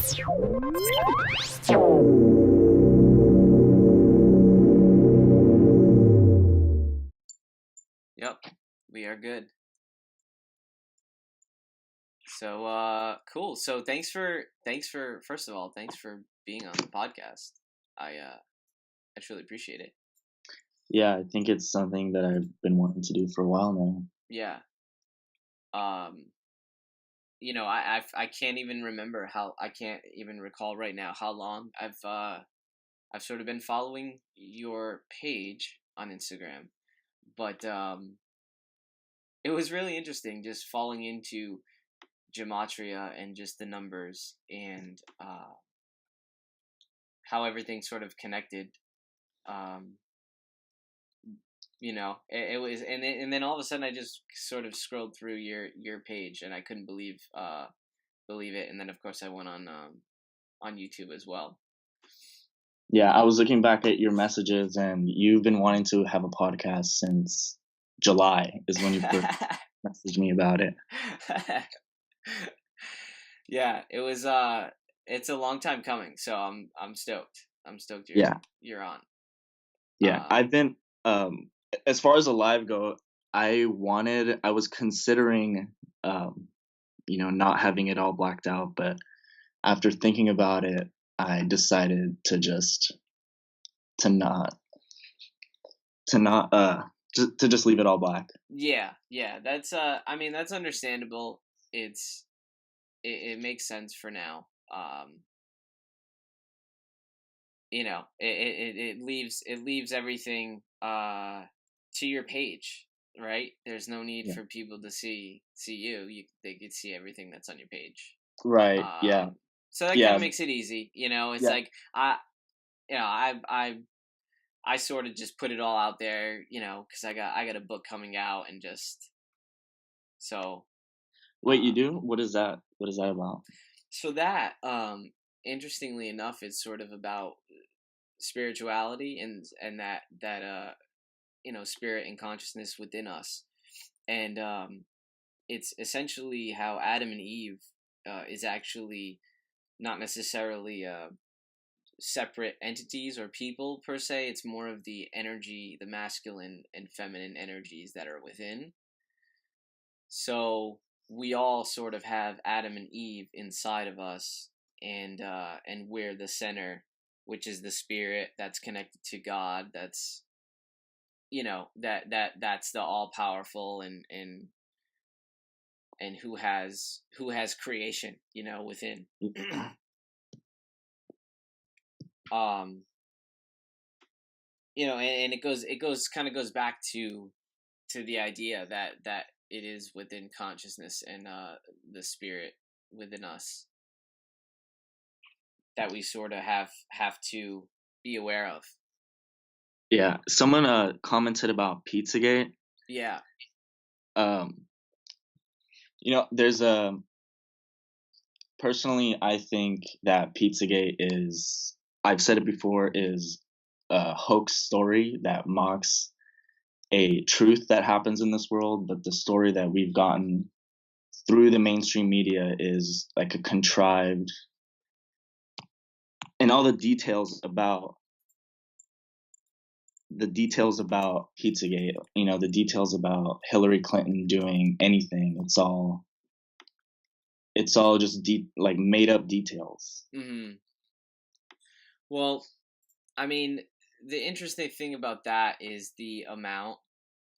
Yep, we are good. So cool. So thanks for first of all, thanks for being on the podcast. I truly appreciate it. Yeah, I think it's something that I've been wanting to do for a while now. Yeah. You know, I can't even remember I can't even recall right now how long I've sort of been following your page on Instagram, but it was really interesting just falling into Gematria and just the numbers and how everything sort of connected. You know, it was, and then all of a sudden I just sort of scrolled through your page and I couldn't believe it, and then of course I went on YouTube as well. Yeah, I was looking back at your messages, and you've been wanting to have a podcast since July is when you first messaged me about it. Yeah, it was it's a long time coming, so I'm stoked. I'm stoked you're on. Yeah, I've been as far as the live go, I was considering not having it all blacked out, but after thinking about it, I decided to just not leave it all black. Yeah, that's I mean, that's understandable. It makes sense for now. You know, it leaves everything to your page, right? There's no need for people to see you. They could see everything that's on your page. Right. Yeah. So that kind of makes it easy. You know, it's like I sort of just put it all out there, you know, because I got a book coming out, and just so. Wait, you do? What is that? What is that about? So that, interestingly enough, it's sort of about spirituality and that spirit and consciousness within us, and it's essentially how Adam and Eve is actually not necessarily separate entities or people per se. It's more of the energy, the masculine and feminine energies that are within. So we all sort of have Adam and Eve inside of us, and we're the center, which is the spirit that's connected to God. That's, you know, that's the all powerful and who has creation, you know, within. You know, and it goes back to the idea that it is within consciousness and the spirit within us that we sort of have to be aware of. Yeah, someone commented about Pizzagate. Yeah. There's a personally, I think that Pizzagate is, I've said it before, is a hoax story that mocks a truth that happens in this world, but the story that we've gotten through the mainstream media is like a contrived, and all the details about Pizzagate, you know, the details about Hillary Clinton doing anything, it's all just like made up details. Mm-hmm. Well, I mean, the interesting thing about that is the amount,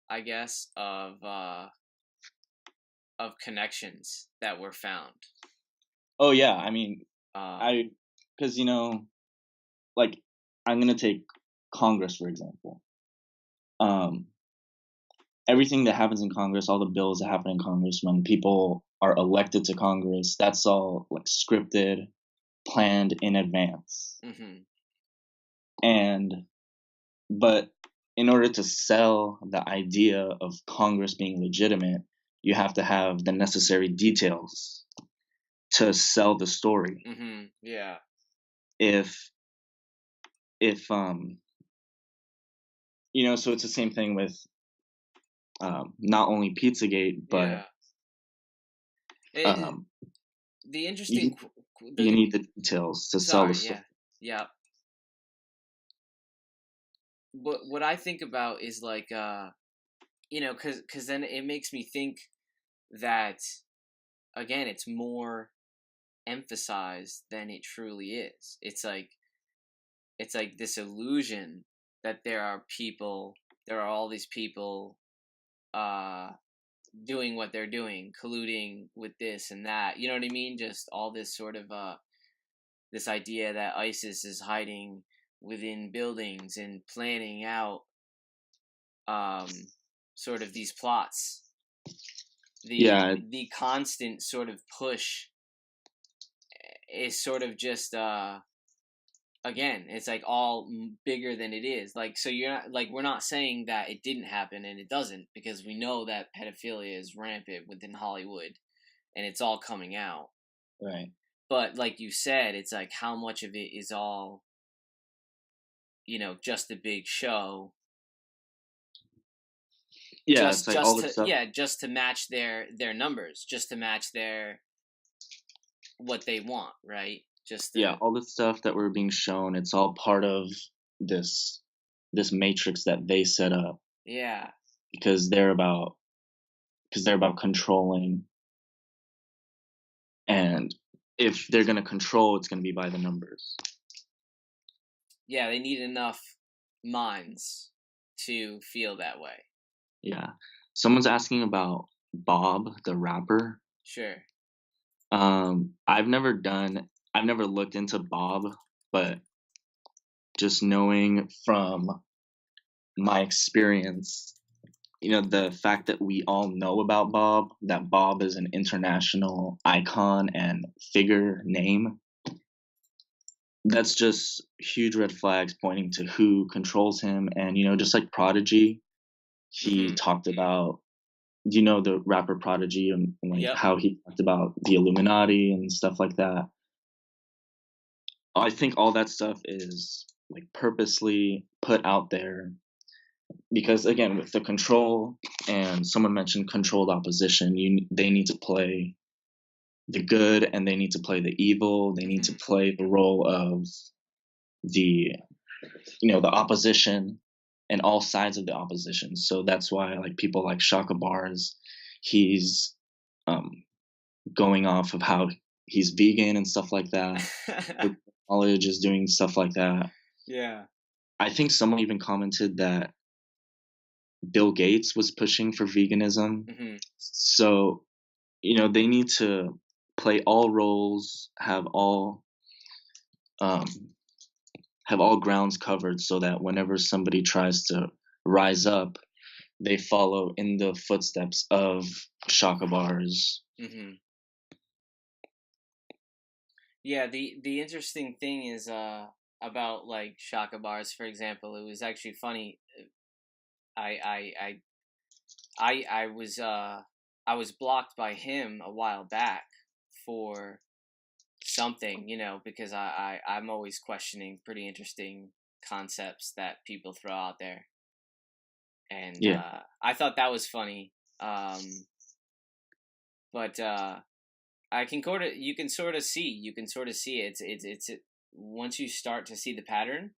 I guess, of connections that were found. Oh yeah, I mean, because like, I'm gonna take Congress for example. Everything that happens in Congress, all the bills that happen in Congress, when people are elected to Congress, that's all like scripted, planned in advance. Mm-hmm. But in order to sell the idea of Congress being legitimate, you have to have the necessary details to sell the story. Mm-hmm. Yeah. If so it's the same thing with not only Pizzagate, but the interesting You need the details to sell the story. Yeah. But what I think about is like, because then it makes me think that, again, it's more emphasized than it truly is. It's like this illusion that there are all these people doing what they're doing, colluding with this and that. You know what I mean? Just all this sort of this idea that ISIS is hiding within buildings and planning out sort of these plots. The constant sort of push is sort of just again, it's like all bigger than it is. Like, so you're not, like, we're not saying that it didn't happen and it doesn't, because we know that pedophilia is rampant within Hollywood and it's all coming out. Right. But like you said, it's like how much of it is all, just a big show. Yeah, it's like all the stuff. Yeah, just to match their numbers, just to match what they want, right? All the stuff that we're being shown, it's all part of this matrix that they set up. Yeah. Because they're about controlling, and if they're going to control, it's going to be by the numbers. Yeah, they need enough minds to feel that way. Yeah. Someone's asking about Bob, the rapper. Sure. I've never looked into Bob, but just knowing from my experience, the fact that we all know about Bob, that Bob is an international icon and figure name, that's just huge red flags pointing to who controls him. And, just like Prodigy, he talked about, the rapper Prodigy, and how he talked about the Illuminati and stuff like that. I think all that stuff is like purposely put out there because, again, with the control, and someone mentioned controlled opposition, they need to play the good and they need to play the evil. They need to play the role of the opposition and all sides of the opposition. So that's why, like, people like Shaka Bars, he's going off of how he's vegan and stuff like that. College is doing stuff like that. Yeah. I think someone even commented that Bill Gates was pushing for veganism. So, they need to play all roles, have all grounds covered, so that whenever somebody tries to rise up, they follow in the footsteps of Shaka Bars. Yeah, the interesting thing is about like Shaka Bars, for example. It was actually funny. I was blocked by him a while back for something, because I'm always questioning pretty interesting concepts that people throw out there, and I thought that was funny. But you can sort of see it. It's once you start to see the pattern,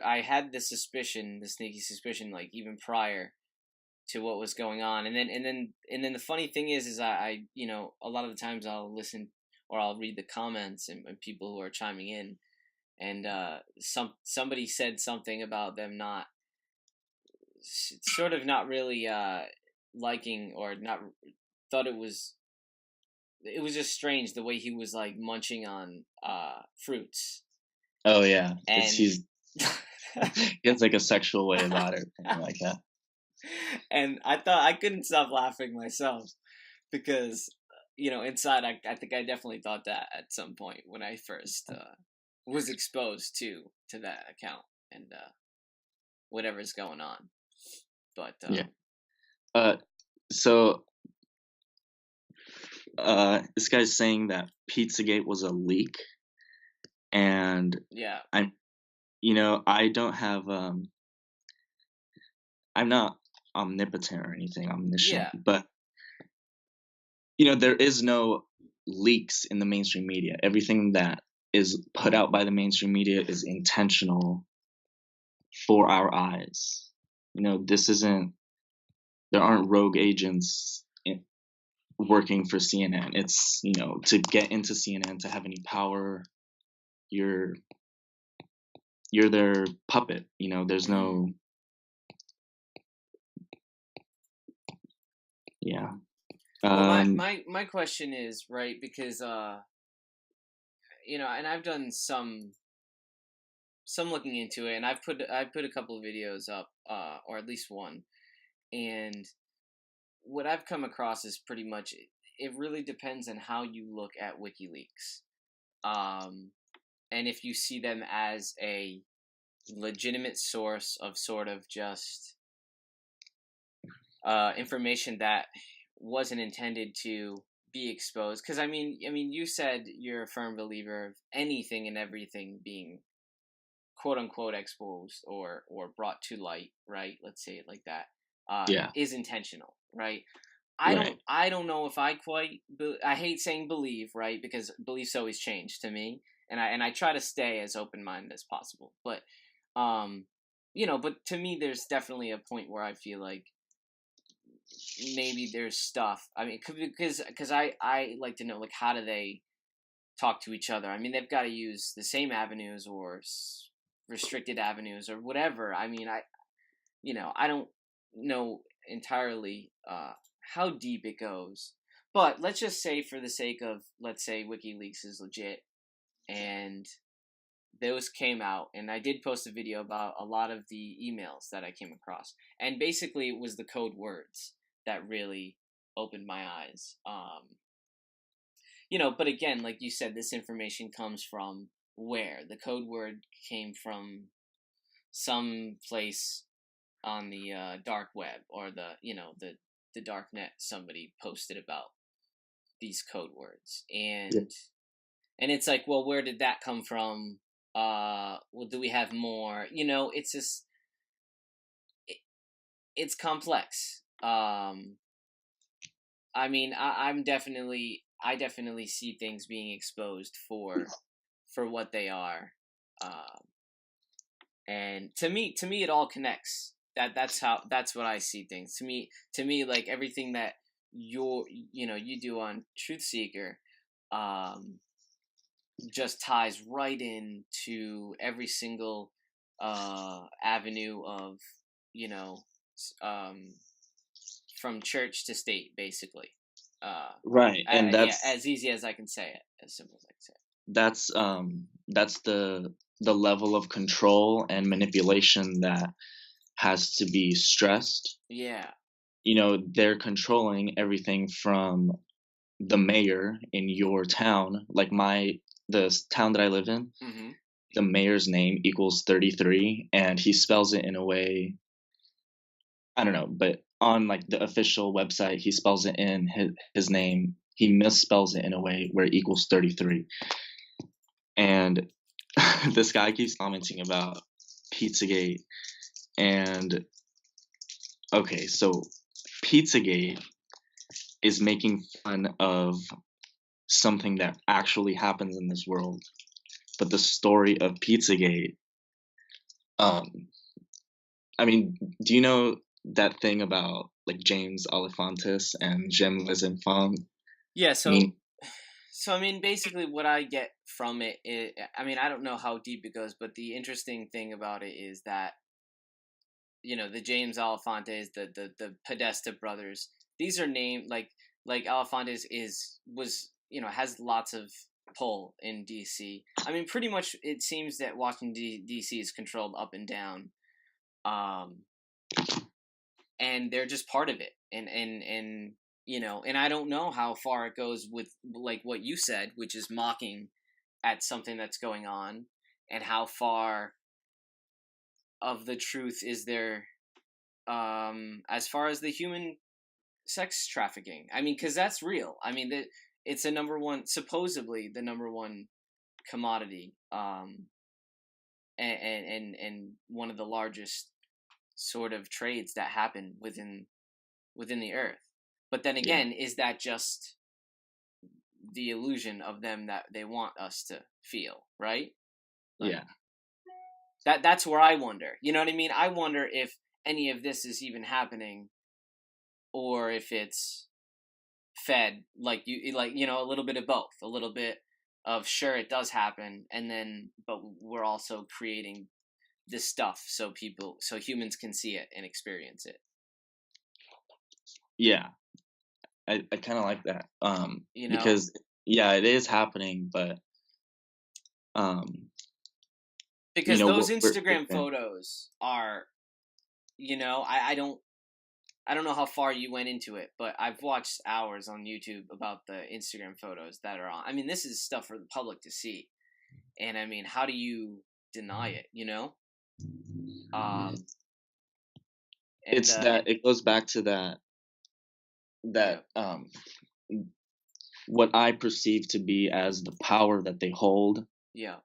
I had this sneaky suspicion, like even prior to what was going on, and then the funny thing is I a lot of the times I'll listen or I'll read the comments and people who are chiming in, and somebody said something about them not really liking, or not, thought it was just strange the way he was like munching on fruits. Oh yeah, and he has like a sexual way about it, like that. And I couldn't stop laughing myself, because inside I think I definitely thought that at some point when I first was exposed to that account and whatever's going on. But so this guy's saying that Pizzagate was a leak, and I don't have I'm not omnipotent or anything, omniscient, but there is no leaks in the mainstream media. Everything that is put out by the mainstream media is intentional for our eyes. There aren't rogue agents working for CNN. It's, to get into CNN, to have any power, you're their puppet. There's no, yeah. Well, my question is, right, because and I've done some looking into it, and I've put a couple of videos up, or at least one, and what I've come across is pretty much it really depends on how you look at WikiLeaks, and if you see them as a legitimate source of sort of just information that wasn't intended to be exposed. Because I mean, you said you're a firm believer of anything and everything being quote unquote exposed or brought to light, right? Let's say it like that. Is intentional, right? I don't know if I quite. I hate saying believe, right? Because beliefs always change to me, and I try to stay as open minded as possible. But but to me, there's definitely a point where I feel like maybe there's stuff. I mean, because I like to know, like, how do they talk to each other? I mean, they've got to use the same avenues or restricted avenues or whatever. I mean, I don't know entirely how deep it goes, but let's just say, for the sake of, let's say WikiLeaks is legit and those came out, and I did post a video about a lot of the emails that I came across, and basically it was the code words that really opened my eyes. But again, like you said, this information comes from where? The code word came from some place on the dark web, or the dark net. Somebody posted about these code words, and it's like, well, where did that come from? Well, do we have more? It's just it's complex. I mean, I definitely see things being exposed for what they are, and to me, it all connects. That's what I see things. To me, like everything that you do on TruthSeeker, just ties right into every single avenue of from church to state, basically. Right, and that's as easy as I can say it, as simple as I can say it. That's the level of control and manipulation that has to be stressed. Yeah. They're controlling everything from the mayor in your town, like the town that I live in. Mm-hmm. The mayor's name equals 33, and he spells it in a way, I don't know, but on like the official website, he spells it in his name. He misspells it in a way where it equals 33. And this guy keeps commenting about Pizzagate. And okay, so Pizzagate is making fun of something that actually happens in this world. But the story of Pizzagate, I mean, do you know that thing about like James Alefantis and Jim Lizenfong? Yeah, so I mean, basically what I get from it is, I mean, I don't know how deep it goes, but the interesting thing about it is that, the James Alefantes, the Podesta brothers, these are named like Alefantes was has lots of pull in DC. I mean, pretty much it seems that Washington DC is controlled up and down, and they're just part of it, and and I don't know how far it goes with, like, what you said, which is mocking at something that's going on, and how far of the truth is there, as far as the human sex trafficking. I mean, because that's real. I mean, it's supposedly the number one commodity, and one of the largest sort of trades that happen within the earth. But then again, is that just the illusion of them that they want us to feel, right? Like, yeah. That's where I wonder. You know what I mean? I wonder if any of this is even happening, or if it's fed, like a little bit of both, a little bit of, sure, it does happen, and then but we're also creating this stuff so humans can see it and experience it. Yeah, I kind of like that. Because yeah, it is happening, but because those Instagram photos are, I don't know how far you went into it, but I've watched hours on YouTube about the Instagram photos that are on. I mean, this is stuff for the public to see, and I mean, how do you deny it? It's that it goes back to that what I perceive to be as the power that they hold. Yeah.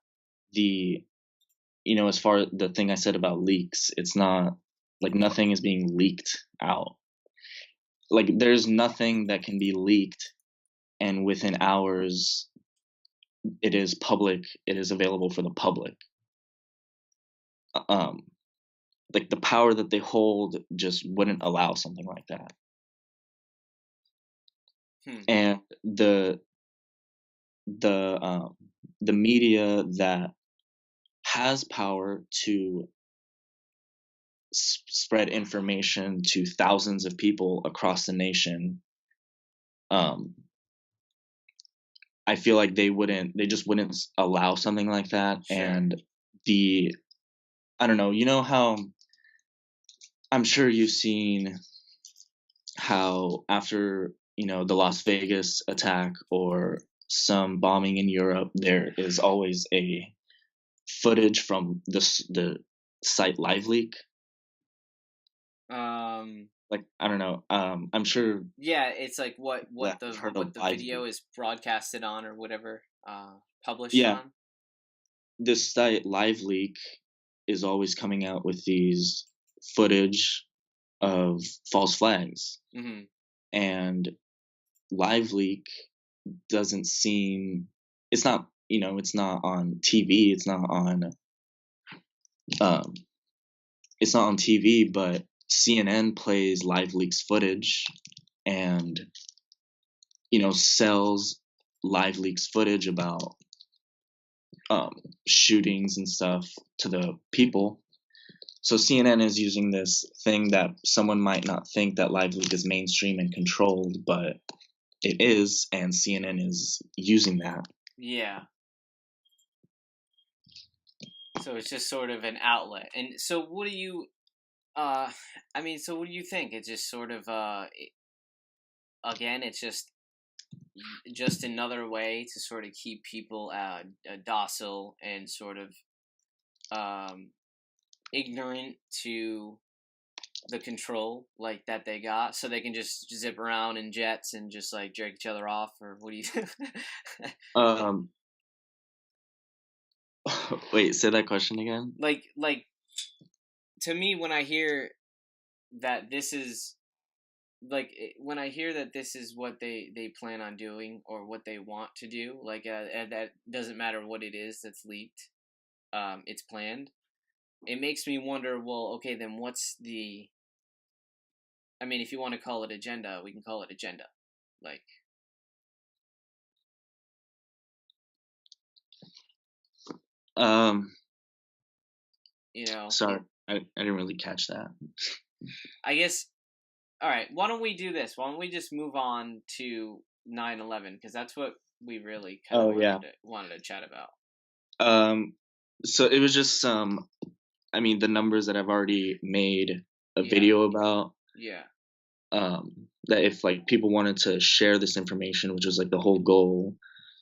As far as the thing I said about leaks, it's not like nothing is being leaked out. Like there's nothing that can be leaked and within hours it is public, it is available for the public. Like the power that they hold just wouldn't allow something like that. And the media that has power to spread information to thousands of people across the nation, I feel like they just wouldn't allow something like that. Sure. And I don't know, how I'm sure you've seen how after, the Las Vegas attack or some bombing in Europe, there is always a footage from the site LiveLeak. Like, I don't know. I'm sure. Yeah, it's like what the video is broadcasted on or whatever, published on. This site LiveLeak is always coming out with these footage of false flags, and LiveLeak doesn't seem. It's not. It's not on TV. It's not on. It's not on TV, but CNN plays LiveLeak's footage and sells LiveLeak's footage about shootings and stuff to the people. So CNN is using this thing that someone might not think that LiveLeak is mainstream and controlled, but it is, and CNN is using that. Yeah. So it's just sort of an outlet. And so what do you so what do you think? It's just sort of again, it's just another way to sort of keep people docile and sort of ignorant to the control like that they got, so they can just zip around in jets and just like jerk each other off, or what do you Wait, say that question again. Like to me, when I hear that this is when I hear that this is what they plan on doing or what they want to do, that doesn't matter what it is that's leaked, it's planned. It makes me wonder, well, okay, then what's the... I mean, if you want to call it agenda, we can call it agenda. Sorry, I didn't really catch that. I guess... Alright, why don't we do this? Why don't we just move on to 9/11, because that's what we really kind of wanted to chat about. So it was just the numbers that I've already made a video about. Yeah. That if people wanted to share this information, which was the whole goal,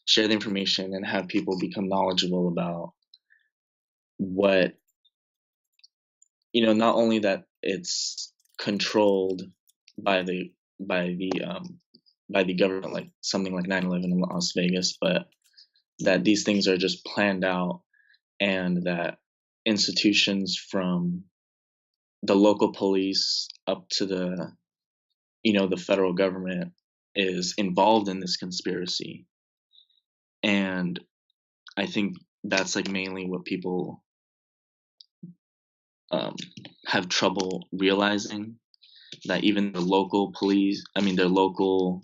share the information and have people become knowledgeable about what, not only that it's controlled by the government, like something like 9/11 in Las Vegas, but that these things are just planned out, and that institutions from the local police up to the federal government is involved in this conspiracy. And I think that's like mainly what people have trouble realizing, that even the local police, their local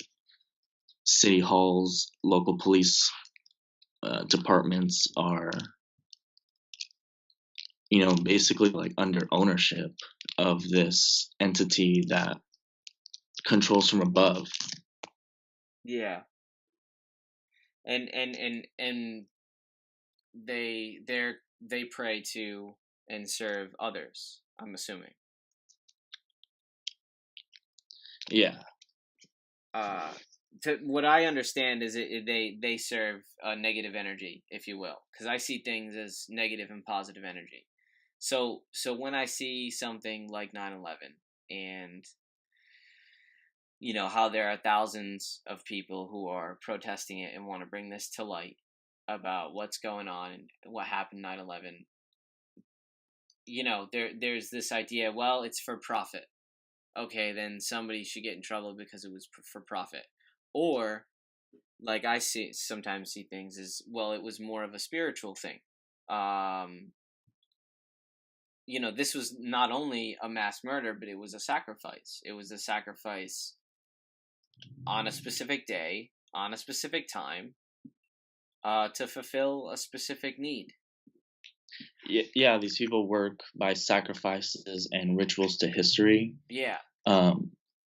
city halls, local police departments are, basically like under ownership of this entity that controls from above. Yeah. And they pray to and serve others, I'm assuming. Yeah. What I understand is they serve negative energy, if you will, because I see things as negative and positive energy. So when I see something like 9/11 and how there are thousands of people who are protesting it and want to bring this to light about what's going on and what happened 9/11, there's this idea, well, it's for profit. Okay, then somebody should get in trouble because it was for profit. Or like I sometimes see things as, well, it was more of a spiritual thing. This was not only a mass murder, but it was a sacrifice. It was a sacrifice on a specific day, on a specific time, to fulfill a specific need. Yeah, these people work by sacrifices and rituals to history. Yeah.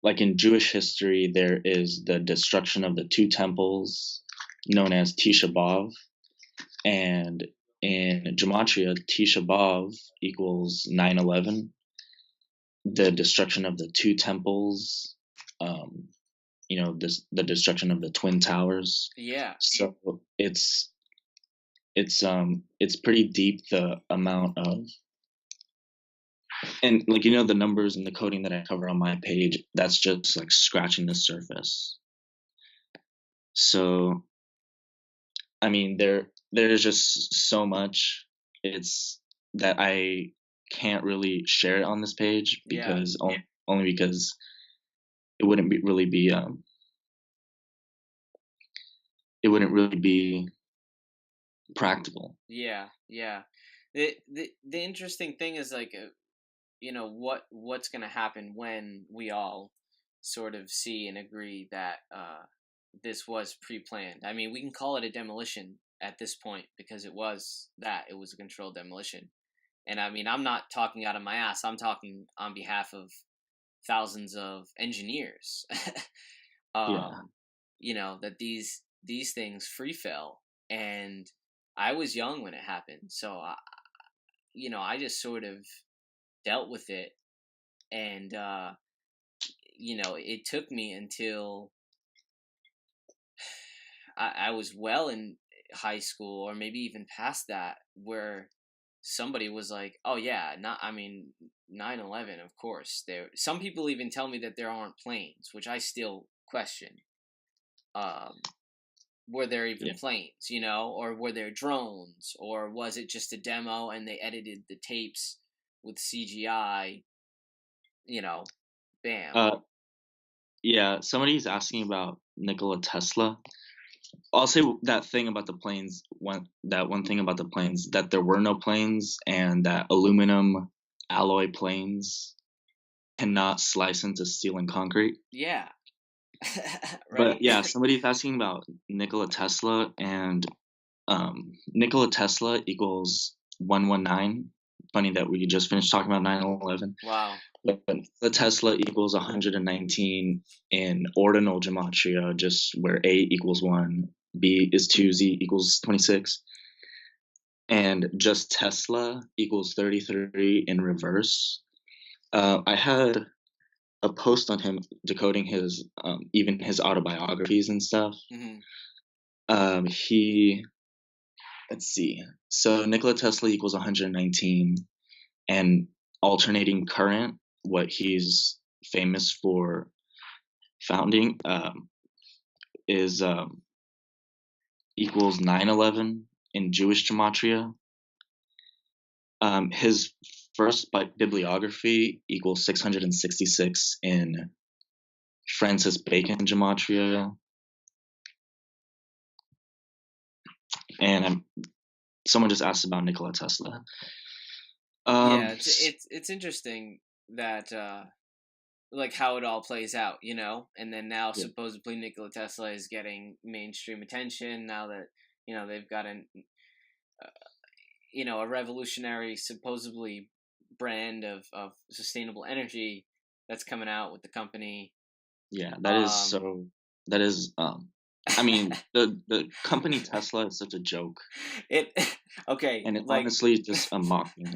Like in Jewish history, there is the destruction of the two temples, known as Tisha B'Av, and in Gematria, Tisha B'Av equals 9/11. The destruction of the two temples, the destruction of the Twin Towers. Yeah. So it's pretty deep, the amount of, and like the numbers and the coding that I cover on my page, that's just like scratching the surface. So there's just so much that I can't really share it on this page, because only because it wouldn't really be practical. Yeah. The interesting thing is, like, what's going to happen when we all sort of see and agree that this was pre-planned. I mean, we can call it a demolition at this point, because it was a controlled demolition. And I mean, I'm not talking out of my ass. I'm talking on behalf of thousands of engineers. That these things free fell, and I was young when it happened, so I just sort of dealt with it, and it took me until I was well in high school, or maybe even past that, where somebody was like, "Oh yeah, 9/11, of course." Some people even tell me that there aren't planes, which I still question. Were there even planes, or were there drones, or was it just a demo and they edited the tapes with CGI? Bam. Yeah, somebody's asking about Nikola Tesla. I'll say that thing about the planes. One thing about the planes, that there were no planes, and that aluminum alloy planes cannot slice into steel and concrete. Yeah. Right. But yeah, somebody's asking about Nikola Tesla, and Nikola Tesla equals 119. Funny that we just finished talking about 9/11. Wow. But the Tesla equals 119 in ordinal gematria, just where A equals 1, B is 2, Z equals 26. And just Tesla equals 33 in reverse. I had a post on him decoding his even his autobiographies and stuff. Mm-hmm. Let's see. So Nikola Tesla equals 119, and alternating current, what he's famous for founding, is equals 9/11 in Jewish gematria. His first bibliography equals 666 in Francis Bacon gematria. and someone just asked about Nikola Tesla. Yeah, it's interesting that like how it all plays out, you know, and then now Yeah. supposedly Nikola Tesla is getting mainstream attention now that they've got a revolutionary supposedly brand of sustainable energy that's coming out with the company. Yeah, that is that is I mean, the company Tesla is such a joke. It okay, And it like honestly is just a mocking.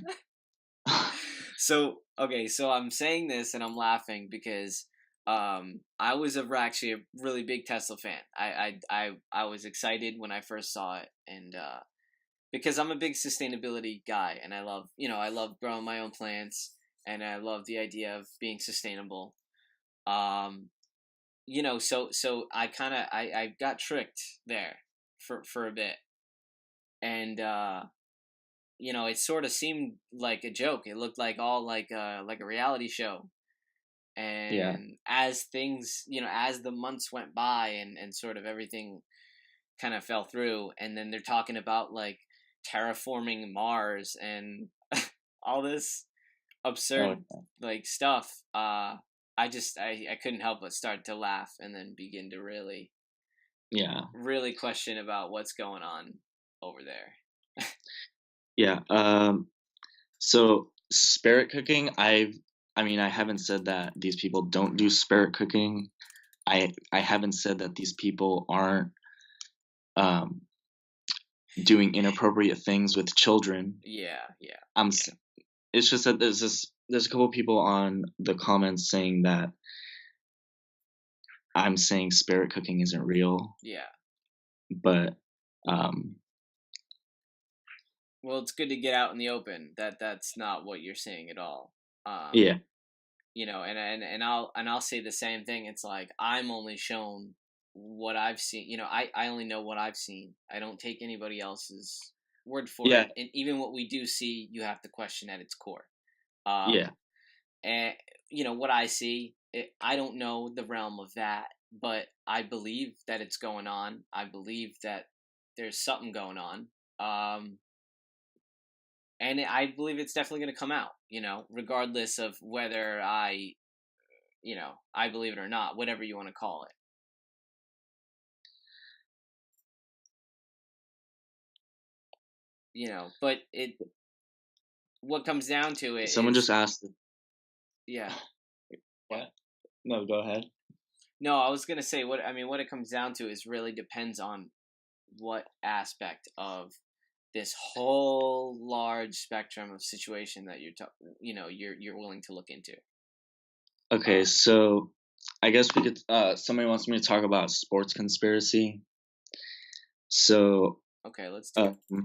so okay, so I'm saying this and I'm laughing because I was actually a really big Tesla fan. I was excited when I first saw it, and because I'm a big sustainability guy and I love growing my own plants and I love the idea of being sustainable. Um, so I kind of I got tricked there for a bit, and it sort of seemed like a joke. It looked like all like a reality show. Yeah. And as things, as the months went by and sort of everything kind of fell through, and then they're talking about like terraforming Mars and all this Oh, absurd like stuff. I couldn't help but start to laugh and then begin to yeah. really question about what's going on over there. Yeah. So spirit cooking, I mean, I haven't said that these people don't do spirit cooking. I haven't said that these people aren't um doing inappropriate things with children. Yeah, yeah. It's just that there's a couple people on the comments saying that I'm saying spirit cooking isn't real. Yeah. But um Well, it's good to get out in the open that that's not what you're saying at all. yeah. And I'll say the same thing. It's like I'm only shown what I've seen. I only know what I've seen. I don't take anybody else's word for Yeah. it. And even what we do see, you have to question at its core. Yeah. And what I see, I don't know the realm of that, but I believe that it's going on. I believe that there's something going on. And I believe it's definitely going to come out, regardless of whether I believe it or not, whatever you want to call it. But what comes down to it Someone is, just asked. yeah. What? No, go ahead. No, I was going to say what it comes down to is really depends on what aspect of this whole large spectrum of situation that you're willing to look into. Okay, so I guess we could. Somebody wants me to talk about sports conspiracy. So okay, let's do it.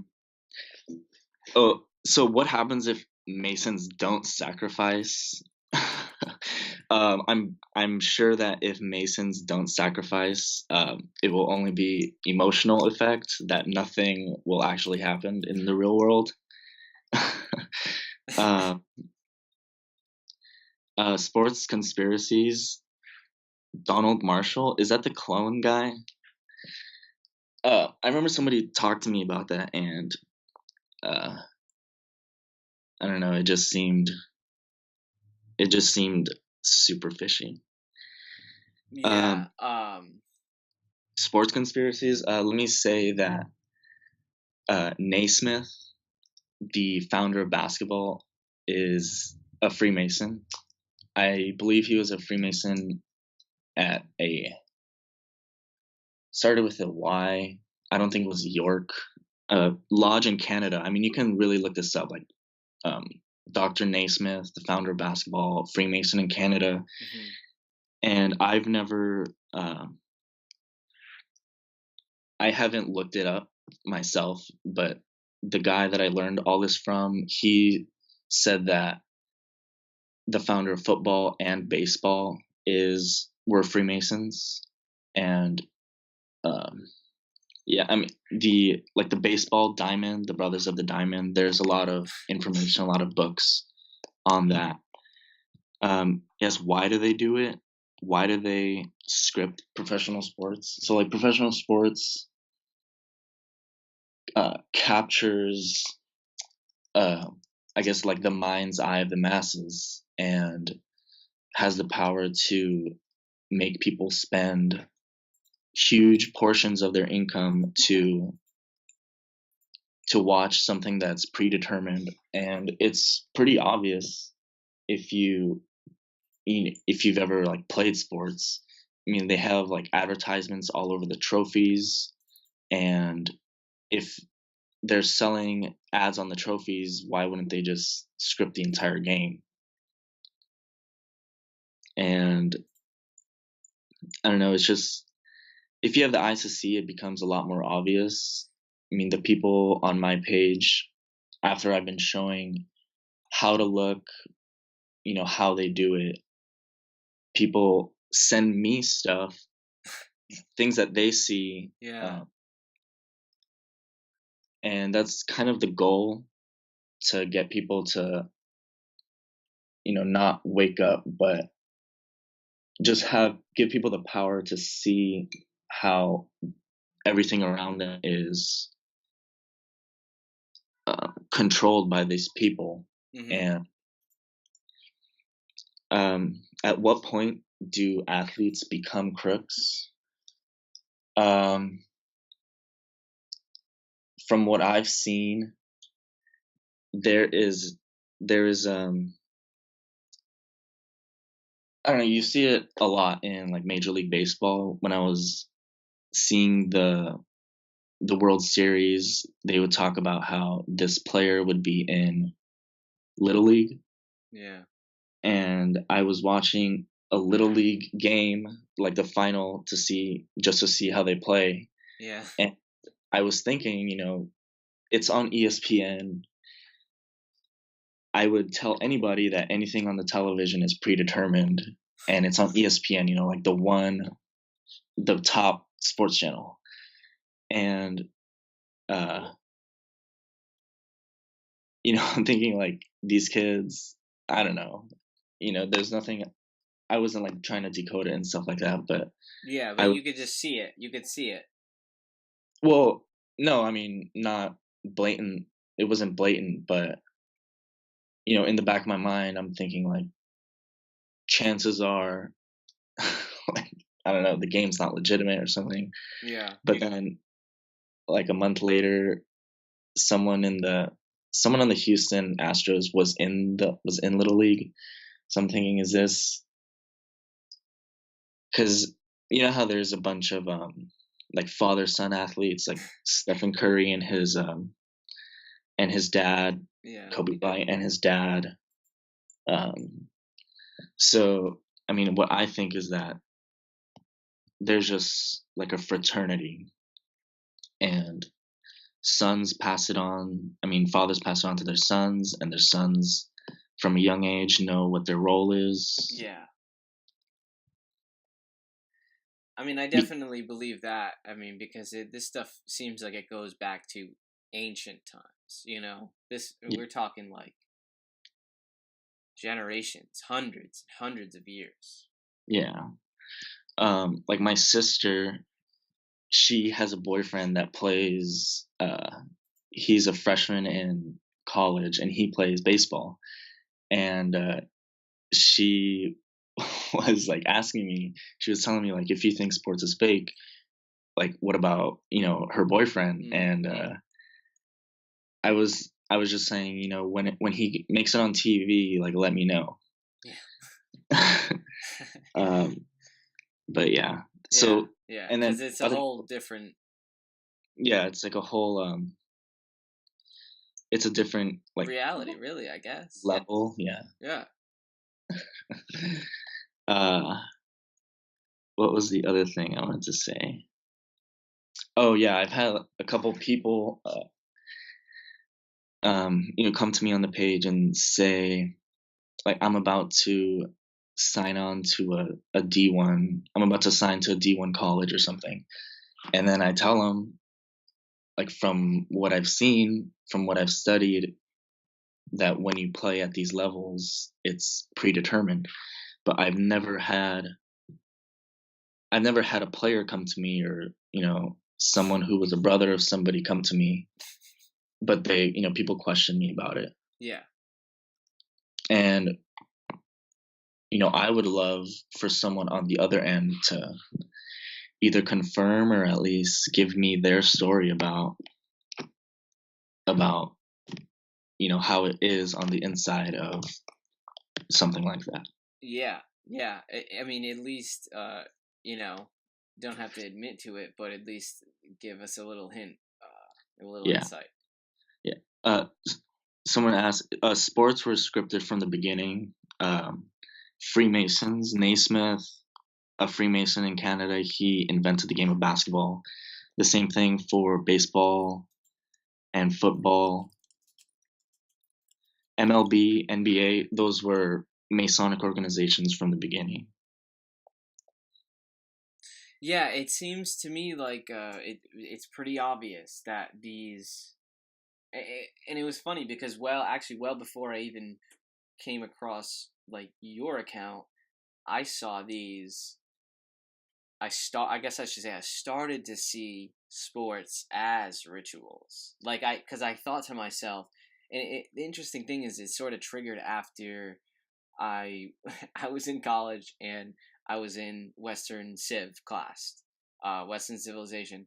Oh, so what happens if Masons don't sacrifice? I'm sure that if Masons don't sacrifice, it will only be emotional effect. That nothing will actually happen in the real world. uh, Sports conspiracies. Donald Marshall, is that the clone guy? I remember somebody talked to me about that, and I don't know. It just seemed super fishy. Yeah. Sports conspiracies. Let me say that Naismith, the founder of basketball, is a Freemason. I believe he was a Freemason at a started with a Y. I don't think it was York. Lodge in Canada. I mean, you can really look this up. Like Dr. Naismith, the founder of basketball, Freemason in Canada. Mm-hmm. And I've never, I haven't looked it up myself, but the guy that I learned all this from, he said that the founder of football and baseball were Freemasons, and yeah, I mean the baseball diamond, the Brothers of the Diamond. There's a lot of information, a lot of books on that. Yes, why do they do it? Why do they script professional sports? So like professional sports, captures, I guess, like the mind's eye of the masses, and has the power to make people spend huge portions of their income to watch something that's predetermined. And it's pretty obvious if if you've ever like played sports. I mean, they have like advertisements all over the trophies, and if they're selling ads on the trophies, why wouldn't they just script the entire game? And I don't know, it's just, if you have the eyes to see, it becomes a lot more obvious. I mean, the people on my page, after I've been showing how to look, how they do it, people send me stuff, things that they see. Yeah. And that's kind of the goal, to get people to, not wake up, but just give people the power to see how everything around them is controlled by these people. Mm-hmm. And at what point do athletes become crooks? From what I've seen, there is I don't know, you see it a lot in like Major League Baseball. When I was seeing the World Series, they would talk about how this player would be in Little League. Yeah. And I was watching a Little League game, like the final, to see how they play. Yeah. And I was thinking, it's on ESPN. I would tell anybody that anything on the television is predetermined, and it's on ESPN, like the top sports channel. And I'm thinking like, these kids, I don't know, there's nothing, I wasn't like trying to decode it and stuff like that, but yeah, but you could just see it. You could see it. Well, no, I mean, not blatant. It wasn't blatant, but in the back of my mind, I'm thinking like, chances are, like, I don't know, the game's not legitimate or something. Yeah. But then, like a month later, someone on the Houston Astros was in Little League. So I'm thinking, is this, because you know how there's a bunch of like father-son athletes, like Stephen Curry and his dad, Yeah. Kobe Bryant and his dad. So, I mean, what I think is that there's just like a fraternity, and sons pass it on. I mean, fathers pass it on to their sons, and their sons from a young age know what their role is. Yeah. I mean, I definitely believe that. I mean, because this stuff seems like it goes back to ancient times. We're talking like generations, hundreds and hundreds of years. Yeah. Like my sister, she has a boyfriend that plays, he's a freshman in college, and he plays baseball. And she was like asking me, she was telling me like, if you think sports is fake, like what about her boyfriend? And I was just saying, when he makes it on TV, like, let me know. Yeah. But yeah, so yeah, and then because it's a whole different. Yeah, it's like a whole it's a different like reality, really, I guess. Level. Yeah. Yeah. What was the other thing I wanted to say? Oh yeah, I've had a couple people come to me on the page and say, like, I'm about to sign on to a D1. I'm about to sign to a D1 college or something. And then I tell them, like, from what I've seen, from what I've studied, that when you play at these levels, it's predetermined. But I've never had a player come to me, or someone who was a brother of somebody come to me, but they, people question me about it. Yeah. And, I would love for someone on the other end to either confirm or at least give me their story about how it is on the inside of something like that. Yeah. I mean, at least, don't have to admit to it, but at least give us a little hint, a little insight. Yeah. Someone asked, sports were scripted from the beginning. Freemasons, Naismith, a Freemason in Canada, he invented the game of basketball. The same thing for baseball and football. MLB, NBA, those were Masonic organizations from the beginning. Yeah, it seems to me like it's pretty obvious that these, and it was funny because well before I even came across like your account, I saw these. I guess I should say I started to see sports as rituals, because I thought to myself, and the interesting thing is, it sort of triggered after I I was in college and I was in Western Civ class, Western Civilization,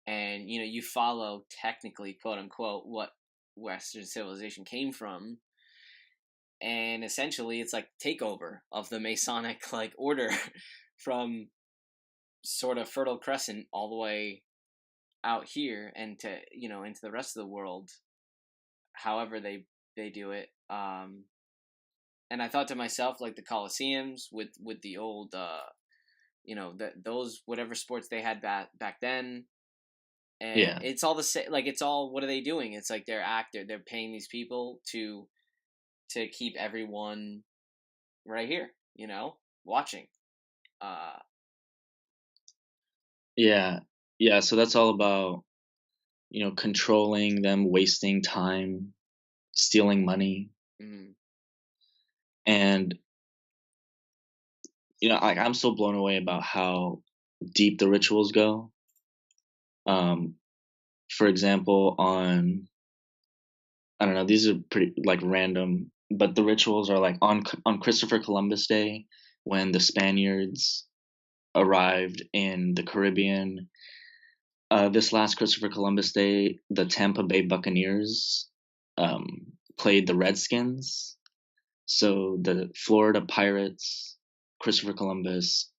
and you follow technically, quote unquote, what Western Civilization came from, and essentially it's like takeover of the Masonic like order from sort of Fertile Crescent all the way out here and to into the rest of the world, however they do it. And I thought to myself, like the Colosseums with the old those whatever sports they had back then, and Yeah. it's all the same. Like it's all, what are they doing? It's like they're paying these people to keep everyone right here, watching. Yeah, so that's all about controlling them, wasting time, stealing money. Mm-hmm. And like, I'm so blown away about how deep the rituals go. For example, I don't know, these are pretty like random, but the rituals are like on Christopher Columbus Day, when the Spaniards arrived in the Caribbean. This last Christopher Columbus Day, the Tampa Bay Buccaneers played the Redskins. So the Florida Pirates, Christopher Columbus,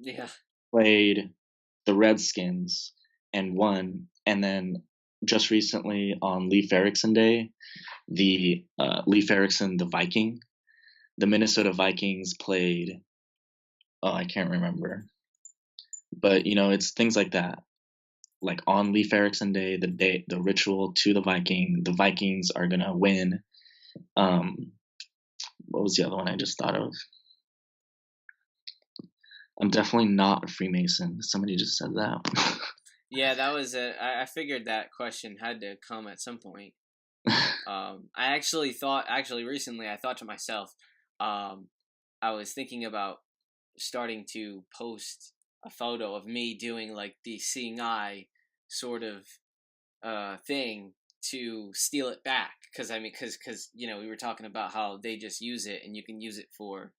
played the Redskins and won. And then just recently on Leif Erikson Day, the Leif Erikson, the Viking, the Minnesota Vikings played. Oh, I can't remember, but it's things like that. Like on Leif Erikson Day, the ritual to the Vikings are gonna win. What was the other one I just thought of? I'm definitely not a Freemason. Somebody just said that. Yeah, that was it. I figured that question had to come at some point. I actually recently I thought to myself, I was thinking about starting to post a photo of me doing like the seeing eye sort of thing to steal it back, because I mean because we were talking about how they just use it and you can use it for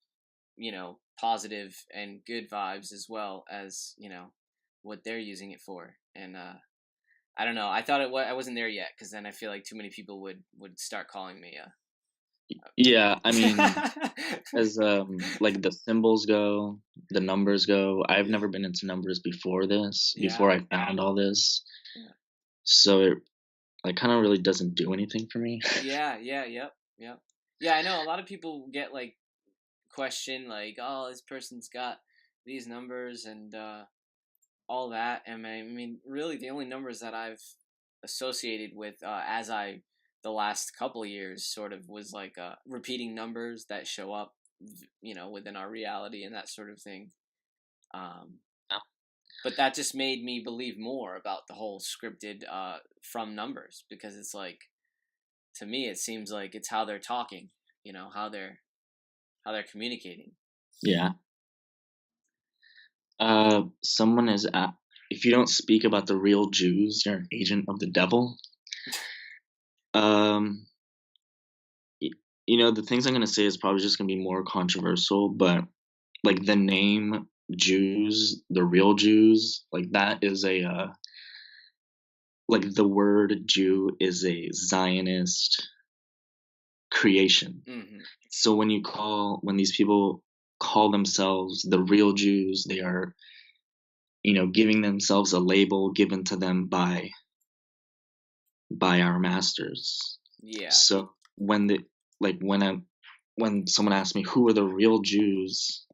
positive and good vibes as well as what they're using it for. And I don't know, I thought I wasn't there yet, because then I feel like too many people would start calling me Yeah, I mean, as like the symbols go, the numbers go, I've never been into numbers before this, before I found all this. Yeah. So it like kind of really doesn't do anything for me. Yep. Yeah, I know a lot of people get like question like, oh, this person's got these numbers and all that. And I mean, really, the only numbers that I've associated with the last couple of years sort of was like repeating numbers that show up, within our reality and that sort of thing. But that just made me believe more about the whole scripted from numbers, because it's like, to me, it seems like it's how they're talking, how they're communicating. Yeah. Someone is if you don't speak about the real Jews, you're an agent of the devil. The things I'm gonna say is probably just gonna be more controversial, but like the name Jews, the real Jews, like that is like the word Jew is a Zionist creation. Mm-hmm. So when these people call themselves the real Jews, they are, giving themselves a label given to them by our masters. Yeah. So when someone asks me who are the real Jews,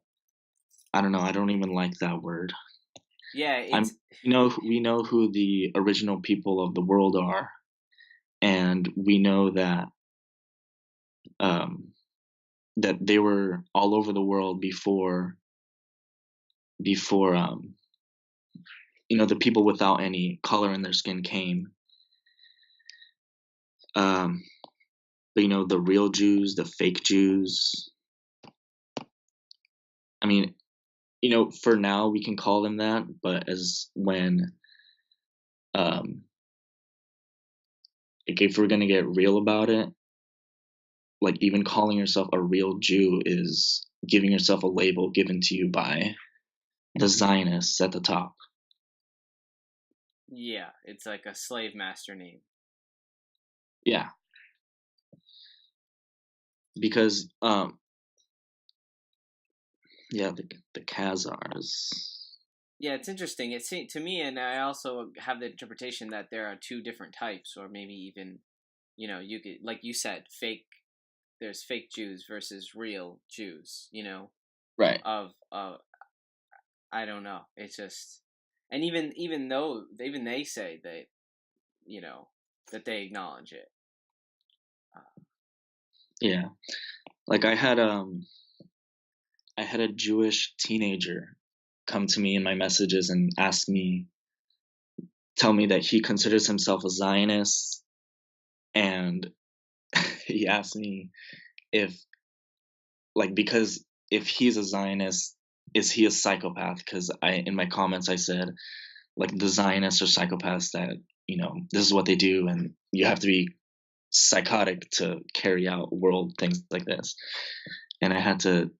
I don't know. I don't even like that word. Yeah, we know who the original people of the world are, and we know that that they were all over the world before the people without any color in their skin came. But the real Jews, the fake Jews. I mean, for now we can call them that, but like if we're gonna get real about it, like even calling yourself a real Jew is giving yourself a label given to you by the Zionists at the top. Yeah, it's like a slave master name. Yeah. Because the Khazars. Yeah, it's interesting. It seems to me, and I also have the interpretation that there are two different types, or maybe even, you could, like you said, fake. There's fake Jews versus real Jews. Right. Of I don't know. It's just, and even though they say that, that they acknowledge it. Yeah. Like I had a Jewish teenager come to me in my messages and tell me that he considers himself a Zionist, and he asked me because if he's a Zionist, is he a psychopath? Because in my comments I said, like, the Zionists are psychopaths that, this is what they do, and you have to be psychotic to carry out world things like this. And I had to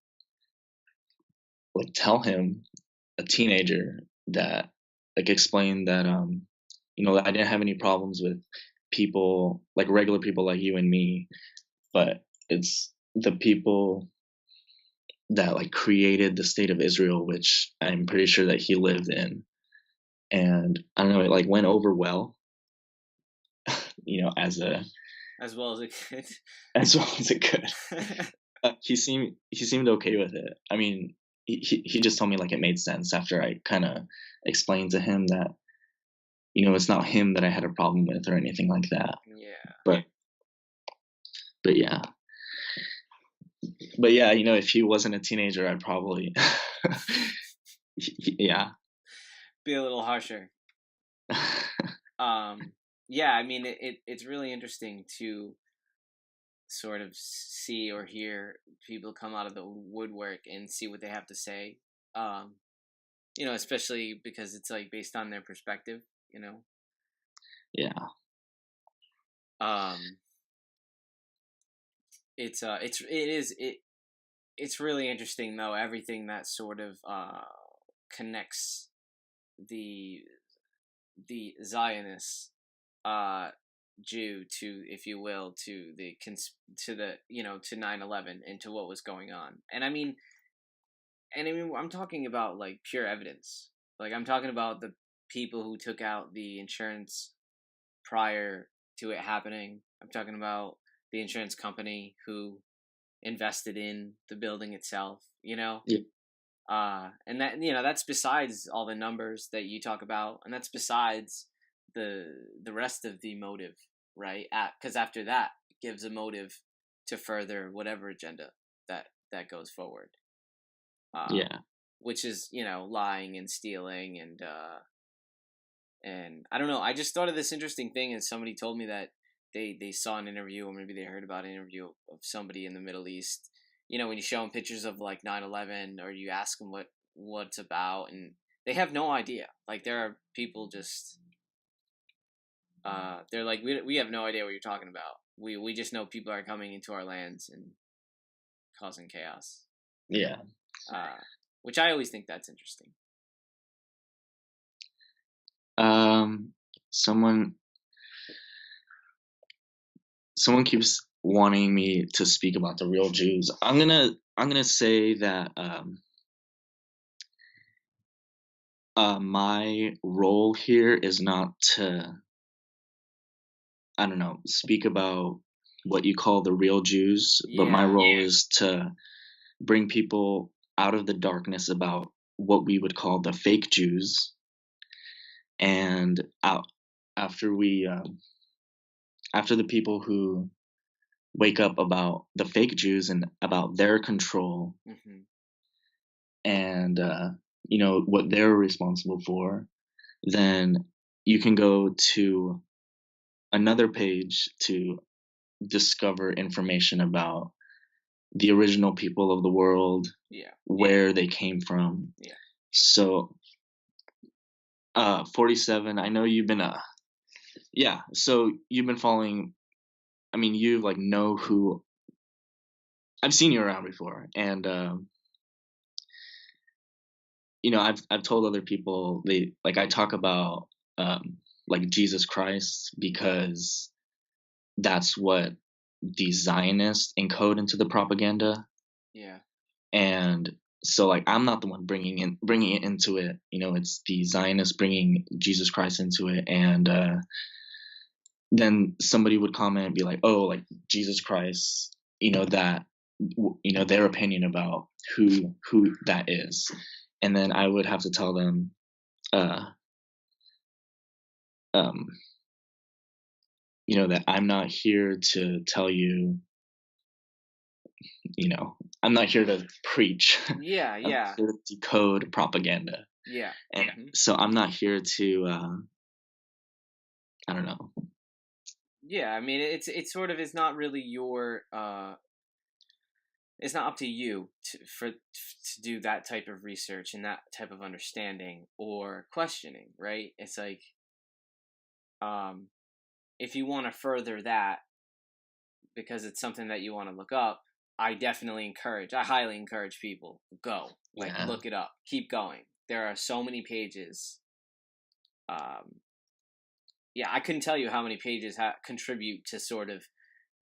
tell him, a teenager, that explain that I didn't have any problems with people, like regular people like you and me, but it's the people that created the state of Israel, which I'm pretty sure that he lived in. And I don't know, it went over well, As well as it could. As well as it could. He seemed okay with it. I mean, he just told me it made sense after I kind of explained to him that it's not him that I had a problem with or anything like that. Yeah. But yeah. But yeah, if he wasn't a teenager, I'd probably yeah. Be a little harsher. Yeah, I mean it's really interesting to sort of see or hear people come out of the woodwork and see what they have to say. Especially because it's based on their perspective, Yeah. It's really interesting though, everything that sort of connects the Zionist Jew to, if you will, to the to 9/11 and to what was going on. And I mean I'm talking about pure evidence. I'm talking about the people who took out the insurance prior to it happening. I'm talking about the insurance company who invested in the building itself, Yeah. And that, that's besides all the numbers that you talk about, and that's besides the rest of the motive, right? Because after that, it gives a motive to further whatever agenda that goes forward. Yeah. Which is, lying and stealing and I don't know. I just thought of this interesting thing, and somebody told me that they saw an interview, or maybe they heard about an interview of somebody in the Middle East. When you show them pictures of 9/11, or you ask them what's about, and they have no idea. Like, there are people just they're like, we have no idea what you're talking about. We just know people are coming into our lands and causing chaos. Yeah. Which I always think that's interesting. Someone keeps wanting me to speak about the real Jews. I'm gonna say that my role here is not to, I don't know, speak about what you call the real Jews, but my role is to bring people out of the darkness about what we would call the fake Jews, and after the people who wake up about the fake Jews and about their control, mm-hmm. and what they're responsible for, then you can go to another page to discover information about the original people of the world, where they came from. So 47, I know you've been so you've been following, I mean, you know who, I've seen you around before, and I've told other people, I talk about Jesus Christ because that's what the Zionists encode into the propaganda. Yeah. And so I'm not the one bringing it into it. It's the Zionists bringing Jesus Christ into it, and then somebody would comment and be like, "Oh, Jesus Christ," that their opinion about who that is, and then I would have to tell them, that I'm not here to tell you, I'm not here to preach. Yeah. I'm here to decode propaganda. Yeah. And so I'm not here to, I don't know. Yeah, I mean, it's sort of, it's not really your, it's not up to you to do that type of research and that type of understanding or questioning, right? It's like, if you want to further that because it's something that you want to look up, I highly encourage people, go, look it up, keep going. There are so many pages. I couldn't tell you how many pages contribute to sort of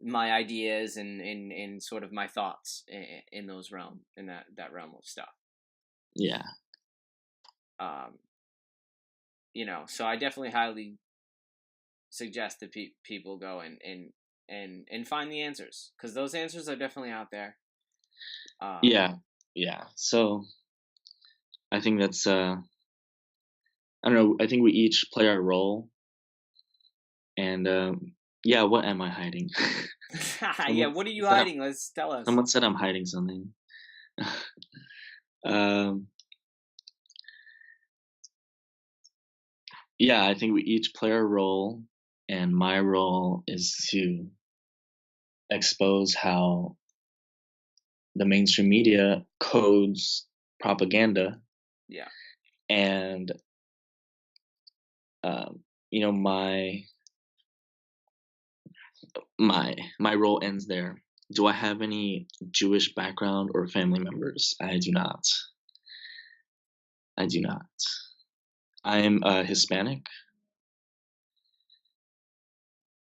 my ideas and sort of my thoughts in those in that realm of stuff. Yeah. So I definitely highly suggest that people go and find the answers, because those answers are definitely out there. Yeah. So I think that's I don't know. I think we each play our role, and what am I hiding? What are you hiding? Let's tell us. Someone said I'm hiding something. I think we each play our role, and my role is to expose how the mainstream media codes propaganda. Yeah. And my role ends there. Do I have any Jewish background or family members? I do not. I am Hispanic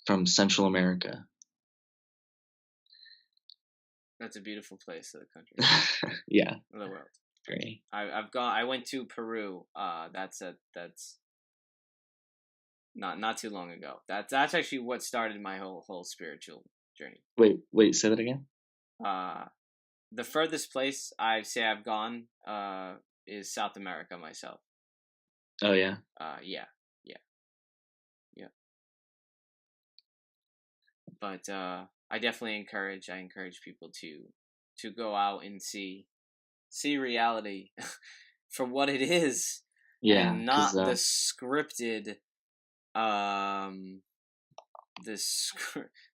from Central America. That's a beautiful place of the country. Yeah. Of the world. Great. I went to Peru. That's not too long ago. That's actually what started my whole spiritual journey. Wait, say that again. The furthest place I've gone is South America myself. Oh yeah. Yeah. But I definitely encourage people to go out and see reality for what it is. Yeah, and not the scripted the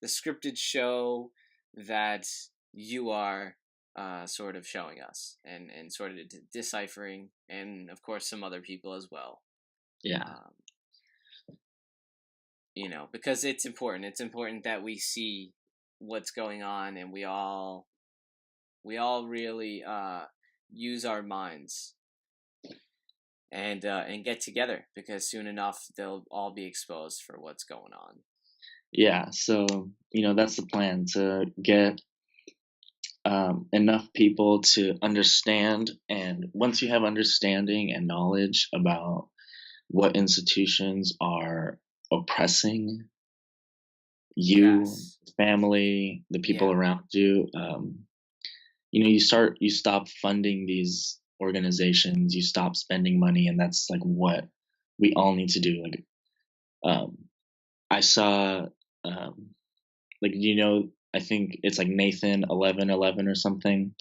scripted show that you are sort of showing us and sort of deciphering, and of course some other people as well. Yeah. Because it's important. It's important that we see what's going on, and we all really use our minds and get together, because soon enough they'll all be exposed for what's going on. Yeah, so that's the plan, to get enough people to understand, and once you have understanding and knowledge about what institutions are oppressing you, Yes. family, the people around you, you stop funding these organizations, you stop spending money, and that's like what we all need to do. Like, I saw, like, I think it's like Nathan 1111 or something.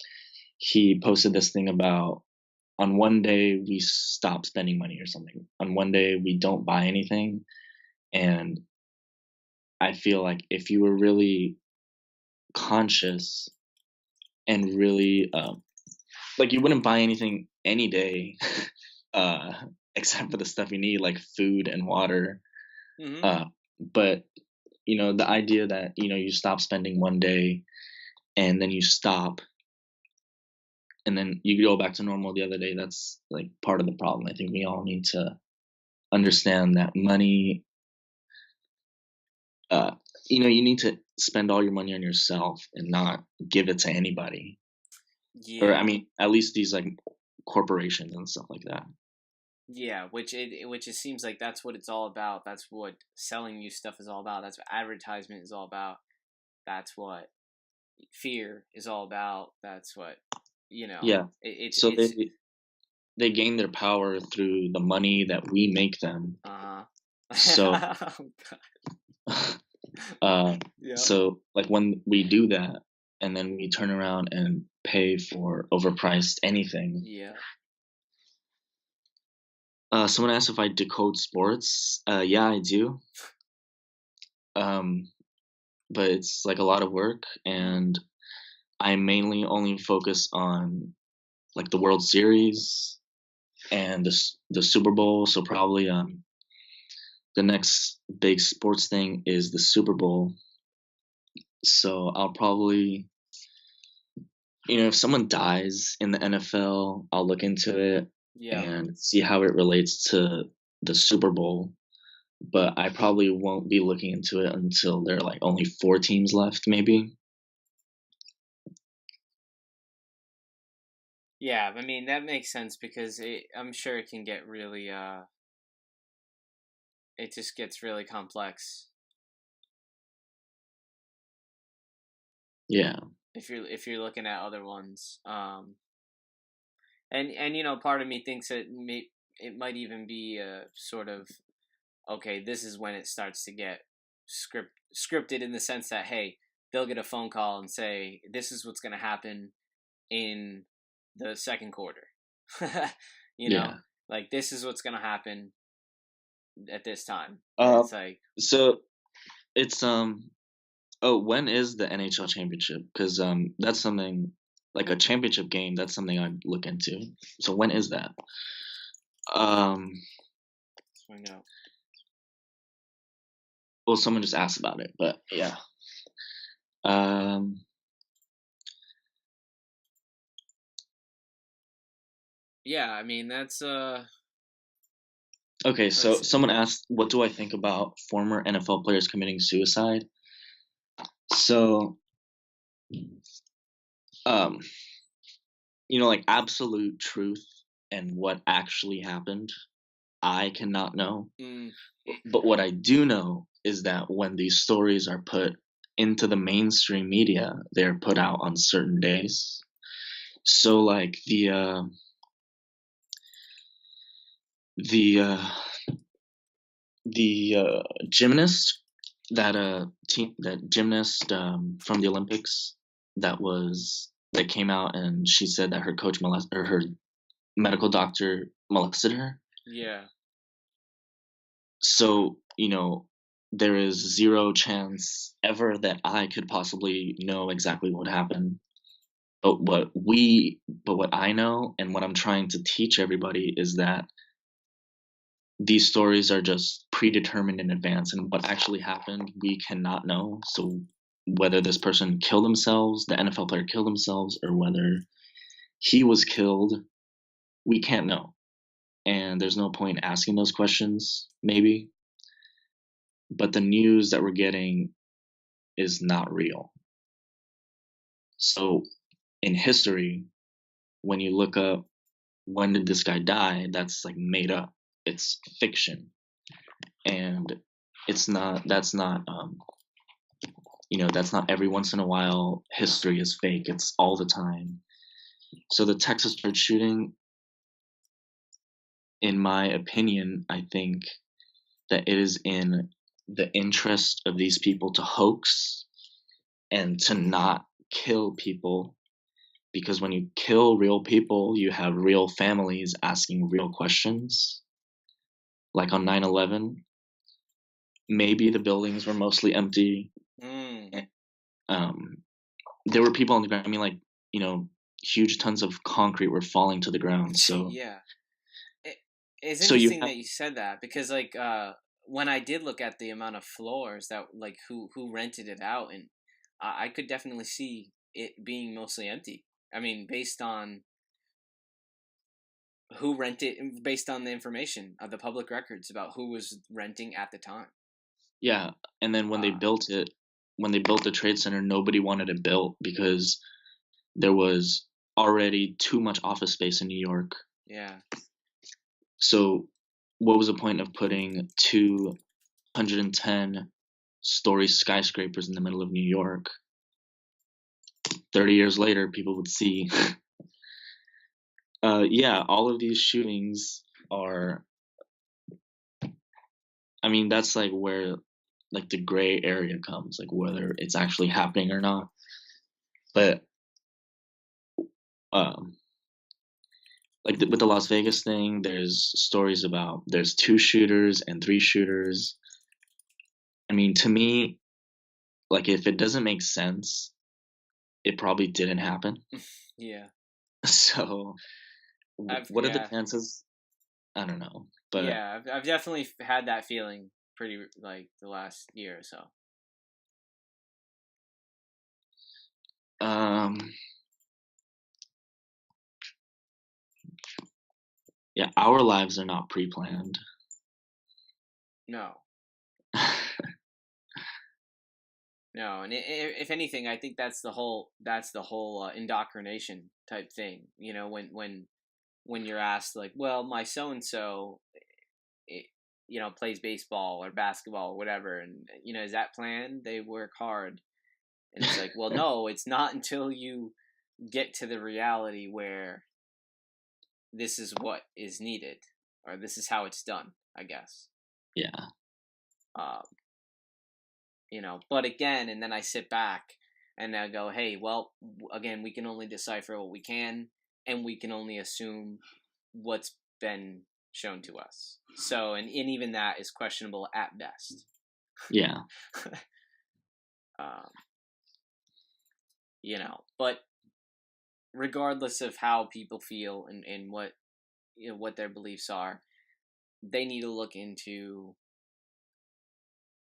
He posted this thing about, on one day we stop spending money or something. On one day we don't buy anything, and I feel like if you were really conscious and really like, you wouldn't buy anything any day uh except for the stuff you need, like food and water. But the idea that you stop spending one day, and then you stop, and then you go back to normal the other day, that's like part of the problem. I think we all need to understand that money, you need to spend all your money on yourself and not give it to anybody. Or I mean, at least these like corporations and stuff like that. Yeah, which it seems like that's what it's all about. That's what selling you stuff is all about. That's what advertisement is all about. That's what fear is all about. That's what Yeah. So they gain their power through the money that we make them. So so like when we do that, and then we turn around and pay for overpriced anything. Someone asked if I decode sports. Yeah, I do. But it's like a lot of work, and I mainly only focus on like the World Series and the Super Bowl. So probably the next big sports thing is the Super Bowl. So I'll probably, if someone dies in the NFL, I'll look into it and see how it relates to the Super Bowl. But I probably won't be looking into it until there are like only 4 teams left, maybe. Yeah, I mean, that makes sense, because I'm sure it can get really, it just gets really complex. Yeah. If you're looking at other ones, and part of me thinks that it might even be a sort of, okay, this is when it starts to get scripted, in the sense that, hey, they'll get a phone call and say, this is what's going to happen in the second quarter. Like, this is what's going to happen at this time. It's like, so it's when is the NHL championship? Because that's something, like a championship game, that's something I'd look into. So when is that? Let's find out. Well, someone just asked about it, but yeah. Yeah, I mean, that's okay, so someone asked, what do I think about former NFL players committing suicide? So like absolute truth and what actually happened, I cannot know. But what I do know is that when these stories are put into the mainstream media, they're put out on certain days. So like the gymnast, that gymnast from the Olympics that came out, and she said that her coach her medical doctor molested her. Yeah. So there is zero chance ever that I could possibly know exactly what happened, But what I know and what I'm trying to teach everybody is that these stories are just predetermined in advance, and what actually happened, we cannot know. So whether this person killed themselves, the NFL player killed themselves, or whether he was killed, we can't know. And there's no point asking those questions, maybe. But the news that we're getting is not real. So in history, when you look up when did this guy die, that's like made up. It's fiction. And that's not that's not every once in a while. History is fake. It's all the time. So the Texas church shooting, in my opinion, I think that it is in the interest of these people to hoax and to not kill people, because when you kill real people, you have real families asking real questions. Like on 9/11, maybe the buildings were mostly empty. And, there were people on the ground. I mean, like, huge tons of concrete were falling to the ground. So yeah, it's so interesting that you said that, because like when I did look at the amount of floors that like who rented it out, and I could definitely see it being mostly empty. I mean, based on who rented, based on the information of the public records about who was renting at the time. Yeah, and then when they built the Trade Center, nobody wanted it built because there was already too much office space in New York. Yeah. So what was the point of putting 210-story skyscrapers in the middle of New York? 30 years later, people would see. Yeah, all of these shootings are, I mean, that's like where like the gray area comes, like whether it's actually happening or not. But like with the Las Vegas thing, there's stories about there's 2 shooters and 3 shooters. I mean, to me, like if it doesn't make sense, it probably didn't happen. Yeah. So what are the chances? I don't know. But yeah, I've definitely had that feeling pretty like the last year or so. Yeah, our lives are not pre-planned. No. No, and if anything, I think that's the whole indoctrination type thing. You know, when you're asked like, well, my so and so, plays baseball or basketball or whatever, and is that planned? They work hard, and it's like, well, no, it's not until you get to the reality where this is what is needed, or this is how it's done, I guess. Yeah. But again, and then I sit back and I go, hey, well, again, we can only decipher what we can, and we can only assume what's been shown to us. So, and even that is questionable at best. Yeah. But regardless of how people feel and what what their beliefs are, they need to look into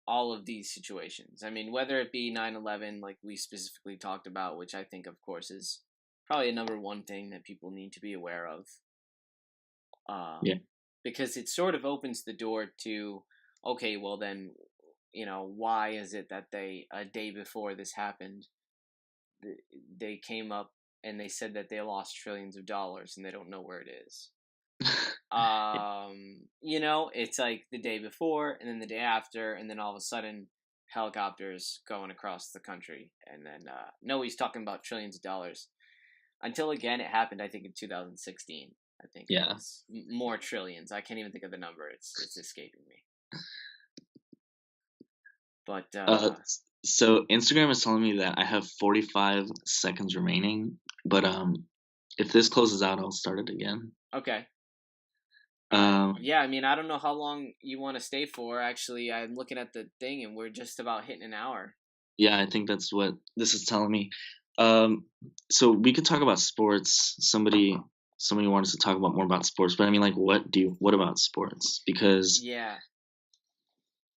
all of these situations. I mean, whether it be 9/11, like we specifically talked about, which I think, of course, is probably a number one thing that people need to be aware of. Yeah. Because it sort of opens the door to, okay, well then, why is it that a day before this happened, they came up and they said that they lost trillions of dollars and they don't know where it is. It's like the day before and then the day after, and then all of a sudden helicopters going across the country, and then nobody's talking about trillions of dollars until again it happened, I think, in 2016. I think it was more trillions. I can't even think of the number. It's escaping me. But so Instagram is telling me that I have 45 seconds remaining, but if this closes out, I'll start it again. Okay. Yeah, I mean, I don't know how long you want to stay for. Actually, I'm looking at the thing, and we're just about hitting an hour. Yeah, I think that's what this is telling me. So we could talk about sports. Somebody wanted to talk about more about sports, but I mean, like, what about sports? Because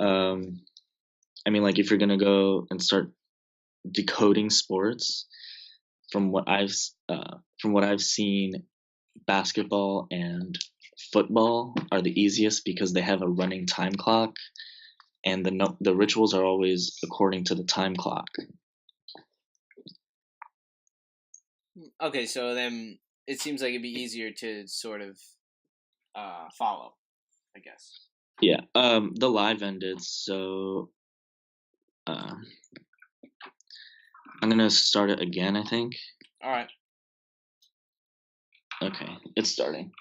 I mean, like, if you're gonna go and start decoding sports, from what I've seen, basketball and football are the easiest because they have a running time clock, and the rituals are always according to the time clock. Okay, so then it seems like it'd be easier to sort of follow, I guess. Yeah. The live ended, so I'm gonna start it again, I think. All right. Okay, it's starting.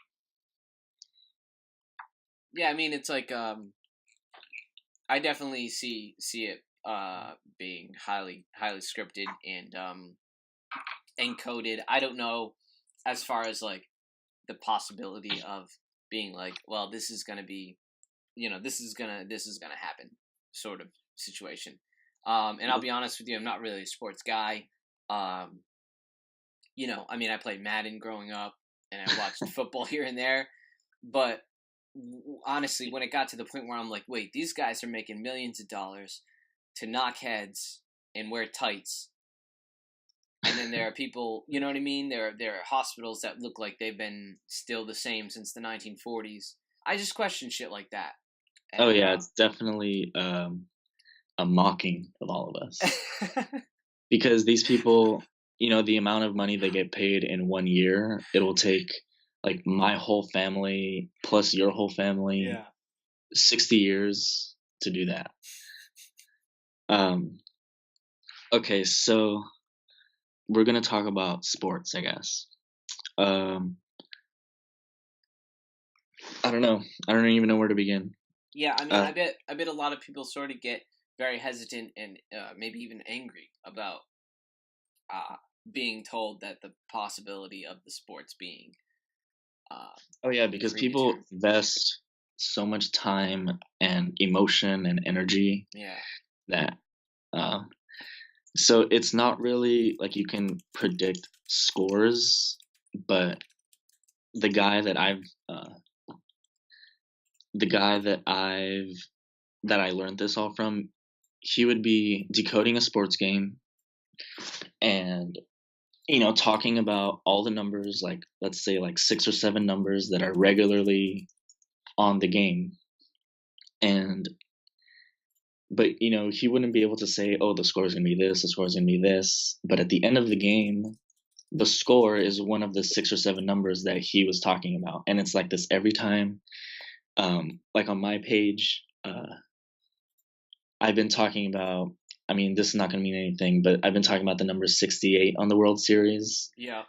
Yeah, I mean, it's like I definitely see it being highly scripted and encoded. I don't know as far as like the possibility of being like, well, this is gonna be, this is gonna happen, sort of situation. And I'll be honest with you, I'm not really a sports guy. I mean, I played Madden growing up, and I watched football here and there, but honestly, when it got to the point where I'm like, wait, these guys are making millions of dollars to knock heads and wear tights, and then there are people, you know what I mean? There are hospitals that look like they've been still the same since the 1940s. I just question shit like that. And, yeah, it's definitely a mocking of all of us. Because these people, the amount of money they get paid in 1 year, it'll take like my whole family plus your whole family 60 years to do that. Okay, so we're gonna talk about sports, I guess. I don't know. I don't even know where to begin. Yeah, I mean, I bet a lot of people sort of get very hesitant and maybe even angry about being told that the possibility of the sports being. Oh yeah, because people invest so much time and emotion and energy. Yeah. That. So it's not really like you can predict scores, but the guy that I learned this all from, he would be decoding a sports game and talking about all the numbers, like let's say like 6 or 7 numbers that are regularly on the game. But he wouldn't be able to say, oh, the score is going to be this, the score is going to be this, but at the end of the game the score is one of the 6 or 7 numbers that he was talking about. And it's like this every time. Like on my page, I've been talking about, I mean, this is not going to mean anything, but I've been talking about the number 68 on the World Series. Yeah.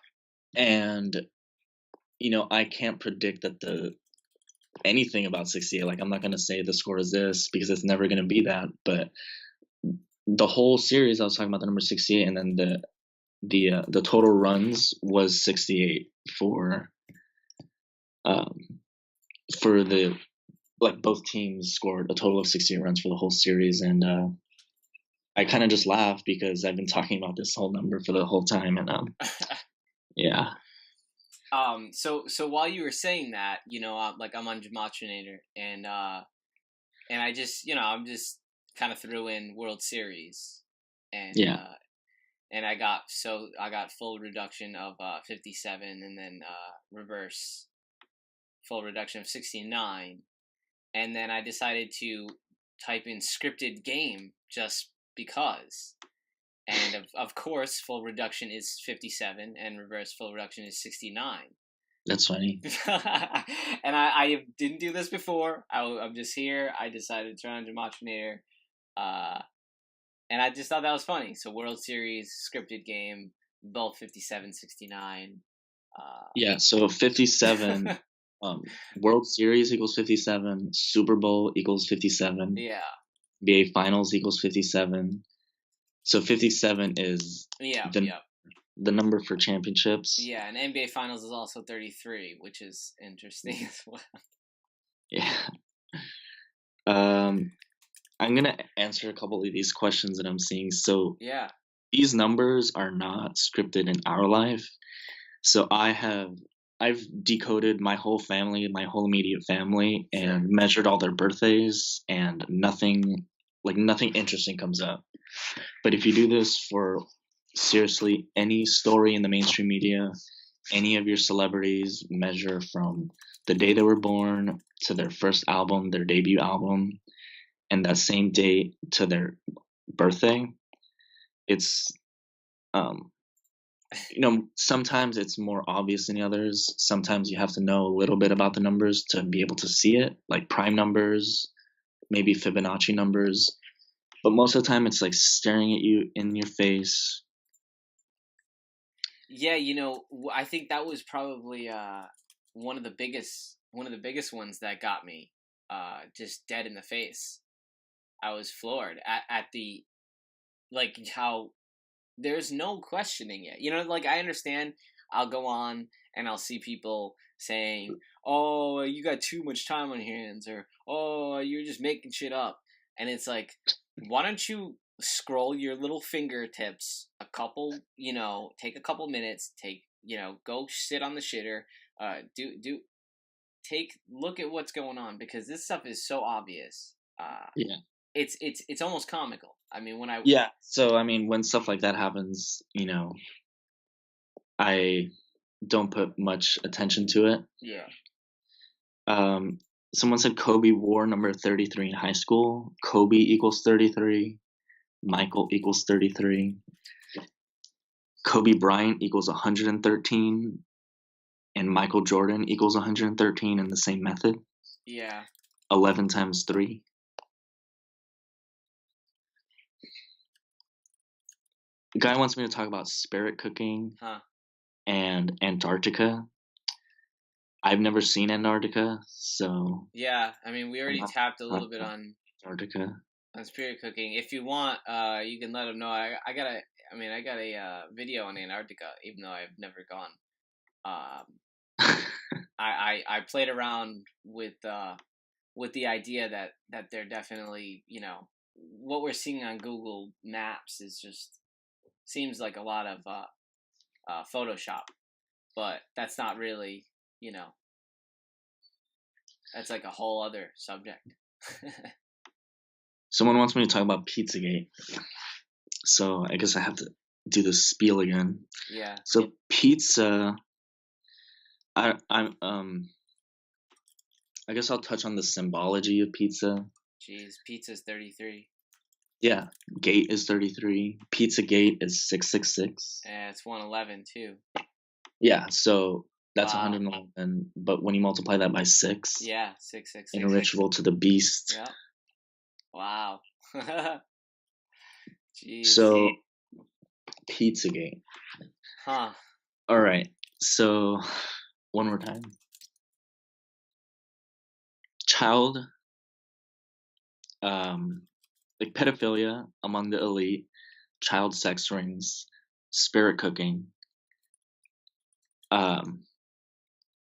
And, I can't predict anything about 68. Like, I'm not going to say the score is this because it's never going to be that. But the whole series, I was talking about the number 68, and then the total runs was 68 for the, like, both teams scored a total of 68 runs for the whole series. And I kind of just laughed because I've been talking about this whole number for the whole time. And yeah. So while you were saying that, like I'm on Gematria, and I just, I'm just kind of threw in World Series, and and I got full reduction of 57, and then reverse full reduction of 69, and then I decided to type in scripted game just because. And of course, full reduction is 57, and reverse full reduction is 69. That's funny. And I didn't do this before. I'm just here. I decided to turn on Gematria, and I just thought that was funny. So World Series, scripted game, both 57, 69. Yeah, so 57, World Series equals 57, Super Bowl equals 57. Yeah. NBA Finals equals 57. So 57 is the number for championships. Yeah, and NBA Finals is also 33, which is interesting as well. Yeah. I'm gonna answer a couple of these questions that I'm seeing. So yeah, these numbers are not scripted in our life. So I've decoded my whole family, my whole immediate family, and measured all their birthdays, and nothing interesting comes up. But if you do this for seriously any story in the mainstream media, any of your celebrities, measure from the day they were born to their first album, their debut album, and that same date to their birthday, it's sometimes it's more obvious than the others. Sometimes you have to know a little bit about the numbers to be able to see it, like prime numbers, maybe Fibonacci numbers. But most of the time, it's like staring at you in your face. Yeah, I think that was probably one of the biggest ones that got me just dead in the face. I was floored at the how there's no questioning it. Like I understand. I'll go on and I'll see people saying, "Oh, you got too much time on your hands," or "Oh, you're just making shit up," and it's like, why don't you scroll your little fingertips a couple, take a couple minutes, go sit on the shitter, look at what's going on, because this stuff is so obvious. Yeah. It's almost comical. I mean, So I mean, when stuff like that happens, I don't put much attention to it. Yeah. Someone said Kobe wore number 33 in high school. Kobe equals 33. Michael equals 33. Kobe Bryant equals 113. And Michael Jordan equals 113 in the same method. Yeah. 11 times 3. The guy wants me to talk about spirit cooking and Antarctica. I've never seen Antarctica, so... Yeah, I mean, we already tapped a little bit on Antarctica. On spirit cooking. If you want, you can let them know. I got a video on Antarctica, even though I've never gone. I played around with the idea that they're definitely, what we're seeing on Google Maps is just seems like a lot of Photoshop, but that's not really, that's like a whole other subject. Someone wants me to talk about Pizzagate, so I guess I have to do the spiel again. Yeah. So pizza, I guess I'll touch on the symbology of pizza. Jeez, pizza's 33. Yeah, gate is 33. Pizzagate is 666. Yeah, it's 111 too. Yeah, so that's 111. But when you multiply that by 6, yeah, 666. In a ritual to the beast. Yeah. Wow. Jeez. So, Pizzagate. Huh. All right. So, one more time. Child, like pedophilia among the elite, child sex rings, spirit cooking,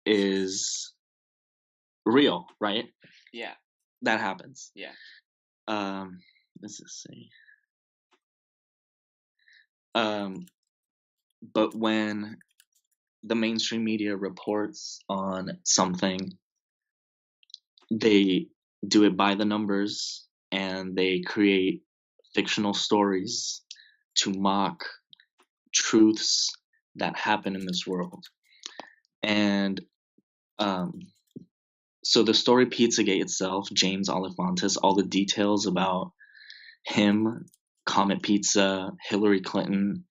is real, right? Yeah. That happens. Yeah. Let's just say. But when the mainstream media reports on something, they do it by the numbers, and they create fictional stories to mock truths that happen in this world. And so the story Pizzagate itself, James Olifantis, all the details about him, Comet Pizza, Hillary Clinton,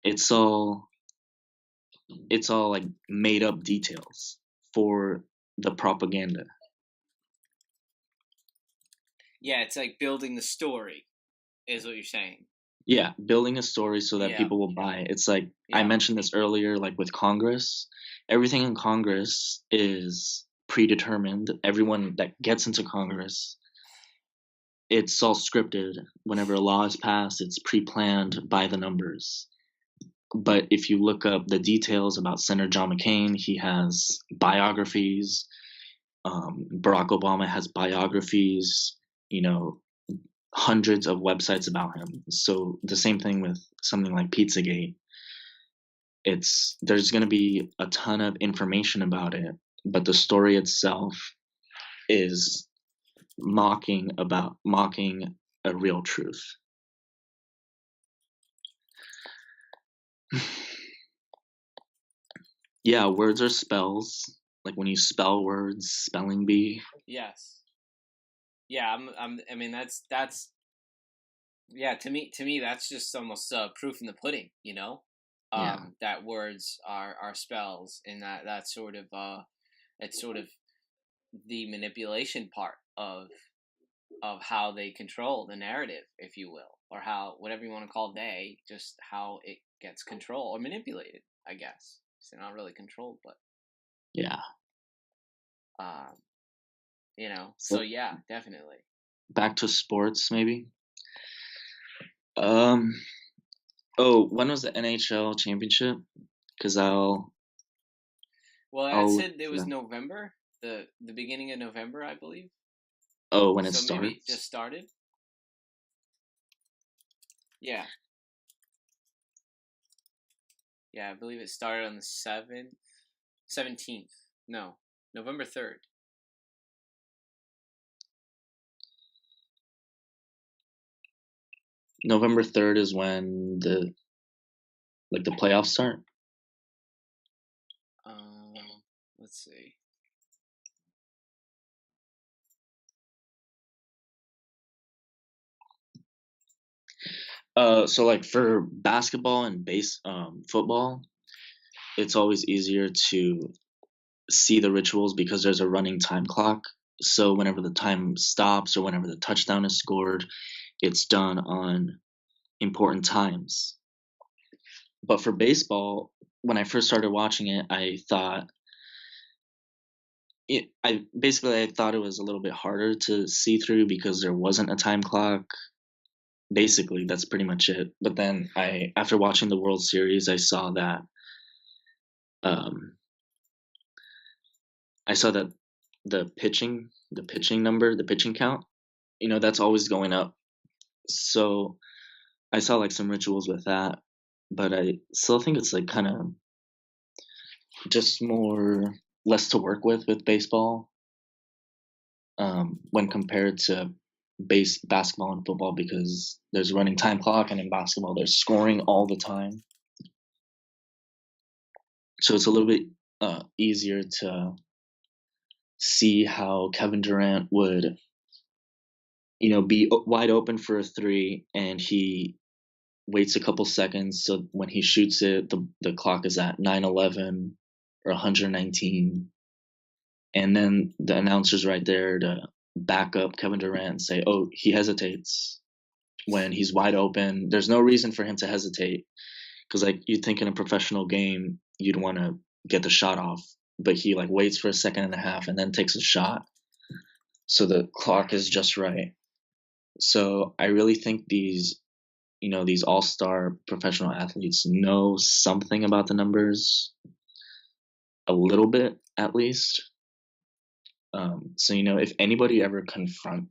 it's all like made up details for the propaganda. Yeah, it's like building the story, is what you're saying. Yeah, building a story so that people will buy it. It's like, I mentioned this earlier, like with Congress. Everything in Congress is predetermined. Everyone that gets into Congress, it's all scripted. Whenever a law is passed, it's pre-planned by the numbers. But if you look up the details about Senator John McCain, he has biographies. Barack Obama has biographies. hundreds of websites about him. So the same thing with something like Pizzagate. There's going to be a ton of information about it, but the story itself is mocking a real truth. Yeah, words are spells. Like when you spell words, spelling bee. Yes. Yeah, I mean, that's yeah. To me, that's just almost proof in the pudding. You know, Yeah. that words are spells, and that's sort of it's sort of the manipulation part of how they control the narrative, if you will, or how, whatever you want to call just how it gets controlled or manipulated, I guess. So not really controlled, but yeah. You know. So yeah, definitely. Back to sports, maybe. Oh, when was the NHL championship? Because Well, I I'll said it was November, the beginning of November, I believe. Oh, when it So starts? maybe it just started. Yeah. Yeah, I believe it started on the 17th. No, November 3rd. November 3rd is when the playoffs start. Let's see. So like for basketball and football, it's always easier to see the rituals because there's a running time clock. So whenever the time stops or whenever the touchdown is scored, it's done on important times. But for baseball, when I first started watching it, I thought I thought it was a little bit harder to see through because there wasn't a time clock. Basically, that's pretty much it. But then after watching the World Series, I saw that the pitching number, the pitching count, that's always going up. So I saw like some rituals with that, but I still think it's like kind of just less to work with baseball, when compared to basketball and football, because there's a running time clock, and in basketball there's scoring all the time. So it's a little bit easier to see how Kevin Durant would, be wide open for a three, and he waits a couple seconds. So when he shoots it, the clock is at 9:11 or 119, and then the announcer's right there to back up Kevin Durant and say, "Oh, he hesitates when he's wide open." There's no reason for him to hesitate, because like you'd think in a professional game you'd want to get the shot off, but he like waits for a second and a half and then takes a shot, so the clock is just right. So I really think these all-star professional athletes know something about the numbers, a little bit at least. So if anybody ever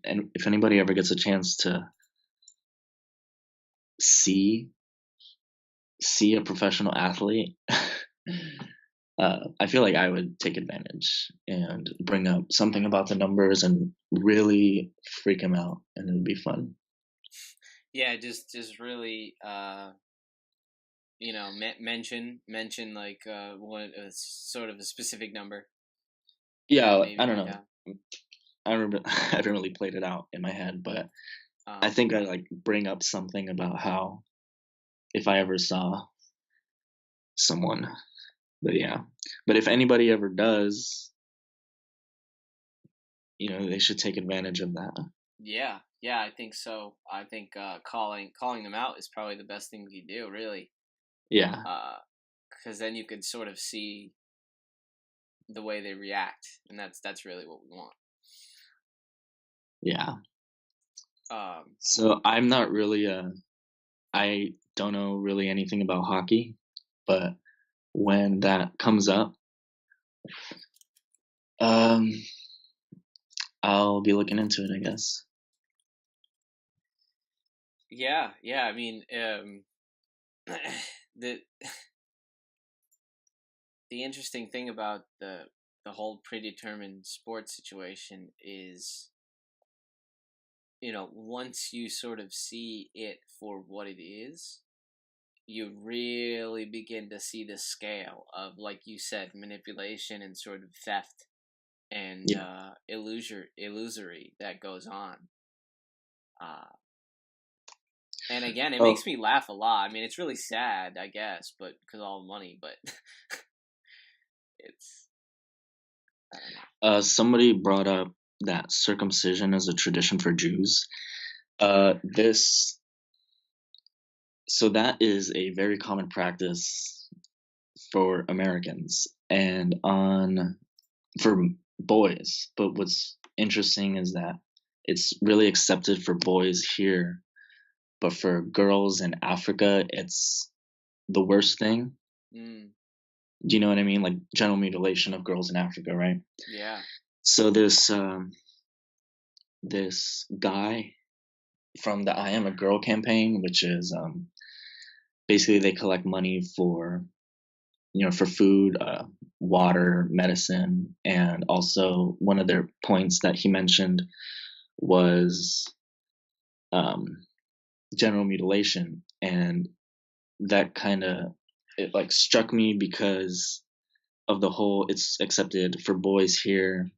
if anybody ever gets a chance to see a professional athlete, I feel like I would take advantage and bring up something about the numbers and really freak him out, and it would be fun. Yeah, just really mention like one sort of a specific number. Yeah, I don't know. I remember I haven't really played it out in my head, but I think I like bring up something about how if I ever saw someone. But yeah. But if anybody ever does, they should take advantage of that. Yeah, I think so. I think calling them out is probably the best thing we can do, really. Yeah. Because then you could sort of see the way they react, and that's really what we want. Yeah. So I'm not really I don't know really anything about hockey, but when that comes up, I'll be looking into it, I guess. Yeah, yeah. I mean, the the interesting thing about the whole predetermined sports situation is, once you sort of see it for what it is, you really begin to see the scale of, like you said, manipulation and sort of theft and Yeah. illusory that goes on. And again, it Oh, makes me laugh a lot. I mean, it's really sad, I guess, but because of all the money, but it's, I don't know. somebody brought up that circumcision is a tradition for Jews. This So that is a very common practice for Americans and on for boys. But what's interesting is that it's really accepted for boys here, but for girls in Africa, it's the worst thing. Mm, Do you know what I mean? Like genital mutilation of girls in Africa, right? yeah. So this guy from the I Am a Girl campaign, which is basically they collect money for for food, water, medicine, and also one of their points that he mentioned was um, genital mutilation, and that kind of it like struck me because of the whole it's accepted for boys here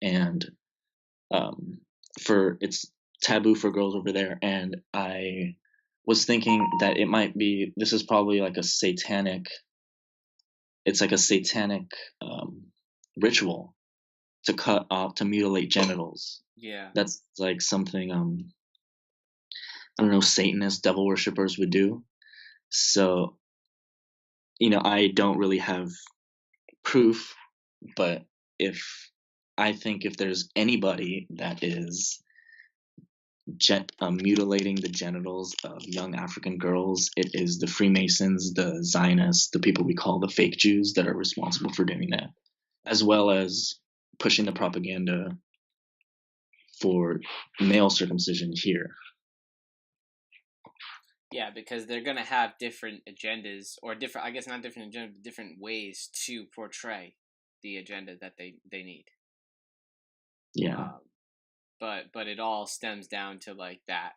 and um, for it's taboo for girls over there, and I was thinking that it might be this is probably like a satanic it's like a satanic um, ritual to cut off to mutilate genitals. Yeah. That's like something I don't know Satanist devil worshippers would do. So I don't really have proof, but if I think if there's anybody that is mutilating the genitals of young African girls, it is the Freemasons, the Zionists, the people we call the fake Jews that are responsible for doing that, as well as pushing the propaganda for male circumcision here. Yeah, because they're gonna have different agendas, or different. I guess not different agendas, but different ways to portray the agenda that they need. Yeah. But it all stems down to like that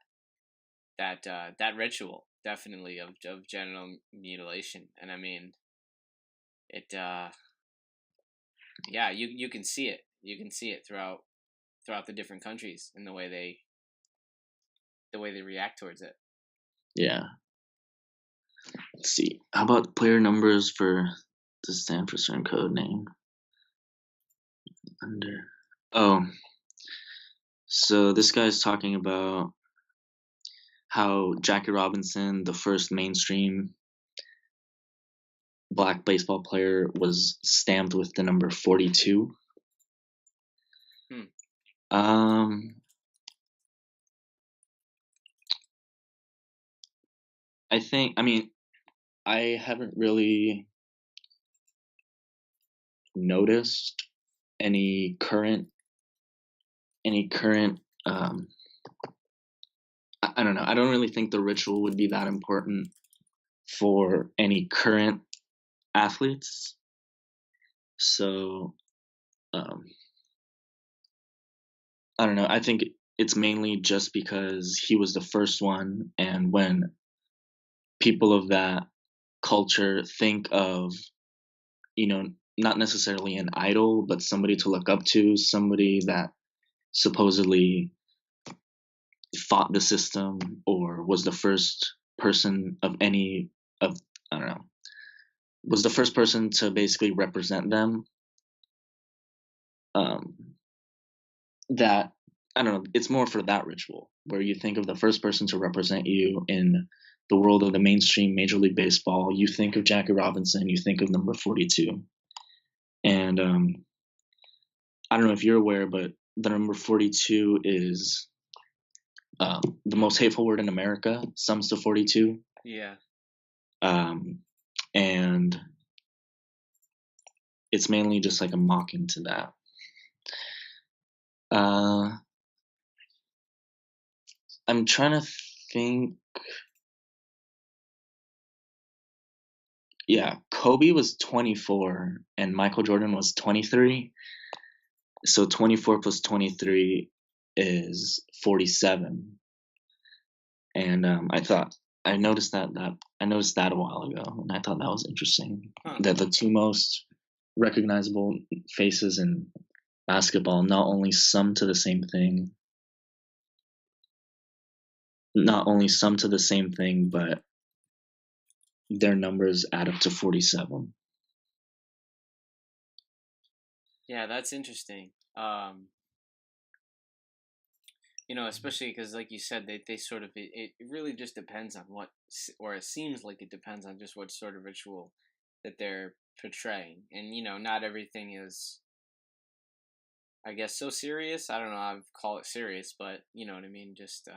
ritual, definitely, of genital mutilation. And I mean, it yeah, you can see it. You can see it throughout the different countries and the way they react towards it. Yeah. Let's see. How about player numbers for the stand for certain code name? Under. Oh. So this guy's talking about how Jackie Robinson, the first mainstream black baseball player, was stamped with the number 42. Um, I mean, I haven't really noticed any current, um, I don't know. I don't really think the ritual would be that important for any current athletes. So, I don't know. I think it's mainly just because he was the first one, and when people of that culture think of, not necessarily an idol, but somebody to look up to, somebody that supposedly fought the system or was the first person of any of, I don't know, was the first person to basically represent them. Um, that I don't know, it's more for that ritual where you think of the first person to represent you in the world of the mainstream Major League Baseball. You think of Jackie Robinson, you think of number 42. And I don't know if you're aware, but the number 42 is the most hateful word in America, sums to 42. Yeah. And it's mainly just like a mocking to that. I'm trying to think Yeah, Kobe was 24 and Michael Jordan was 23. So 24 plus 23 is 47. And I noticed that a while ago, and I thought that was interesting. That the two most recognizable faces in basketball not only sum to the same thing, but their numbers add up to 47. Yeah, that's interesting. Especially because, like you said, they sort of it really just depends on what, or it seems like it depends on just what sort of ritual that they're portraying, and not everything is, I guess, so serious. I don't know how to call it serious, but you know what I mean. Just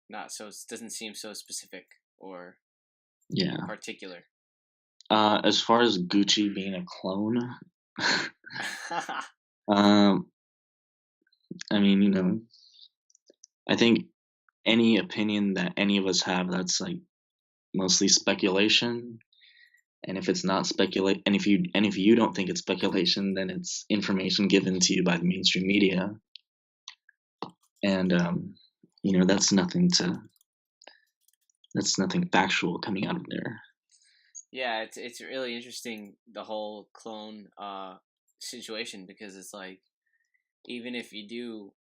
not so. It doesn't seem so specific or particular. As far as Gucci being a clone, I mean, I think any opinion that any of us have, that's like mostly speculation. And if it's not and if you don't think it's speculation, then it's information given to you by the mainstream media. And that's nothing factual coming out of there. Yeah, it's really interesting, the whole clone situation, because it's like, even if you do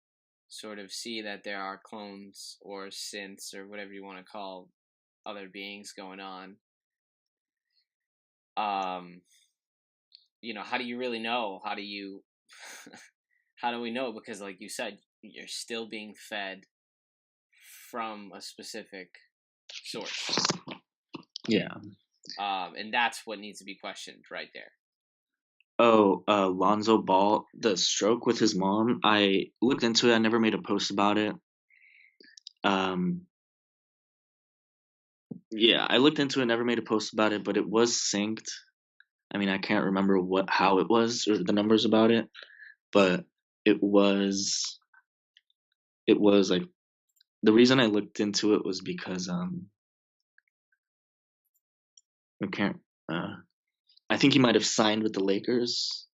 sort of see that there are clones or synths or whatever you want to call other beings going on, how do you really know? How do you how do we know? Because like you said, you're still being fed from a specific source. Yeah. And that's what needs to be questioned right there. Oh, Lonzo Ball, the stroke with his mom. I looked into it. I never made a post about it. Yeah, I looked into it. Never made a post about it, but it was synced. I mean, I can't remember how it was or the numbers about it, but it was like, the reason I looked into it was because I think he might have signed with the Lakers.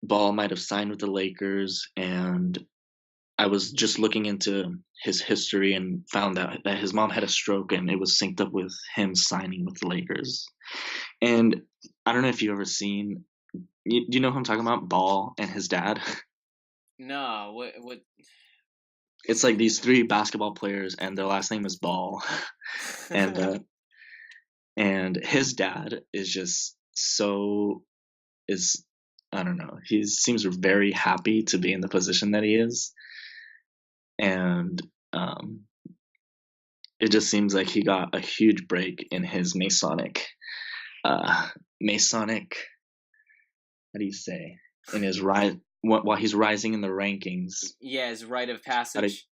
Ball might have signed with the Lakers, and I was just looking into his history and found out that his mom had a stroke, and it was synced up with him signing with the Lakers. And I don't know if you've ever seen. Do you know who I'm talking about? Ball and his dad. No, what? It's like these three basketball players, and their last name is Ball, and his dad is just I don't know. He seems very happy to be in the position that he is, and it just seems like he got a huge break in his Masonic. How do you say? In his rise, while he's rising in the rankings. Yeah, his rite of passage.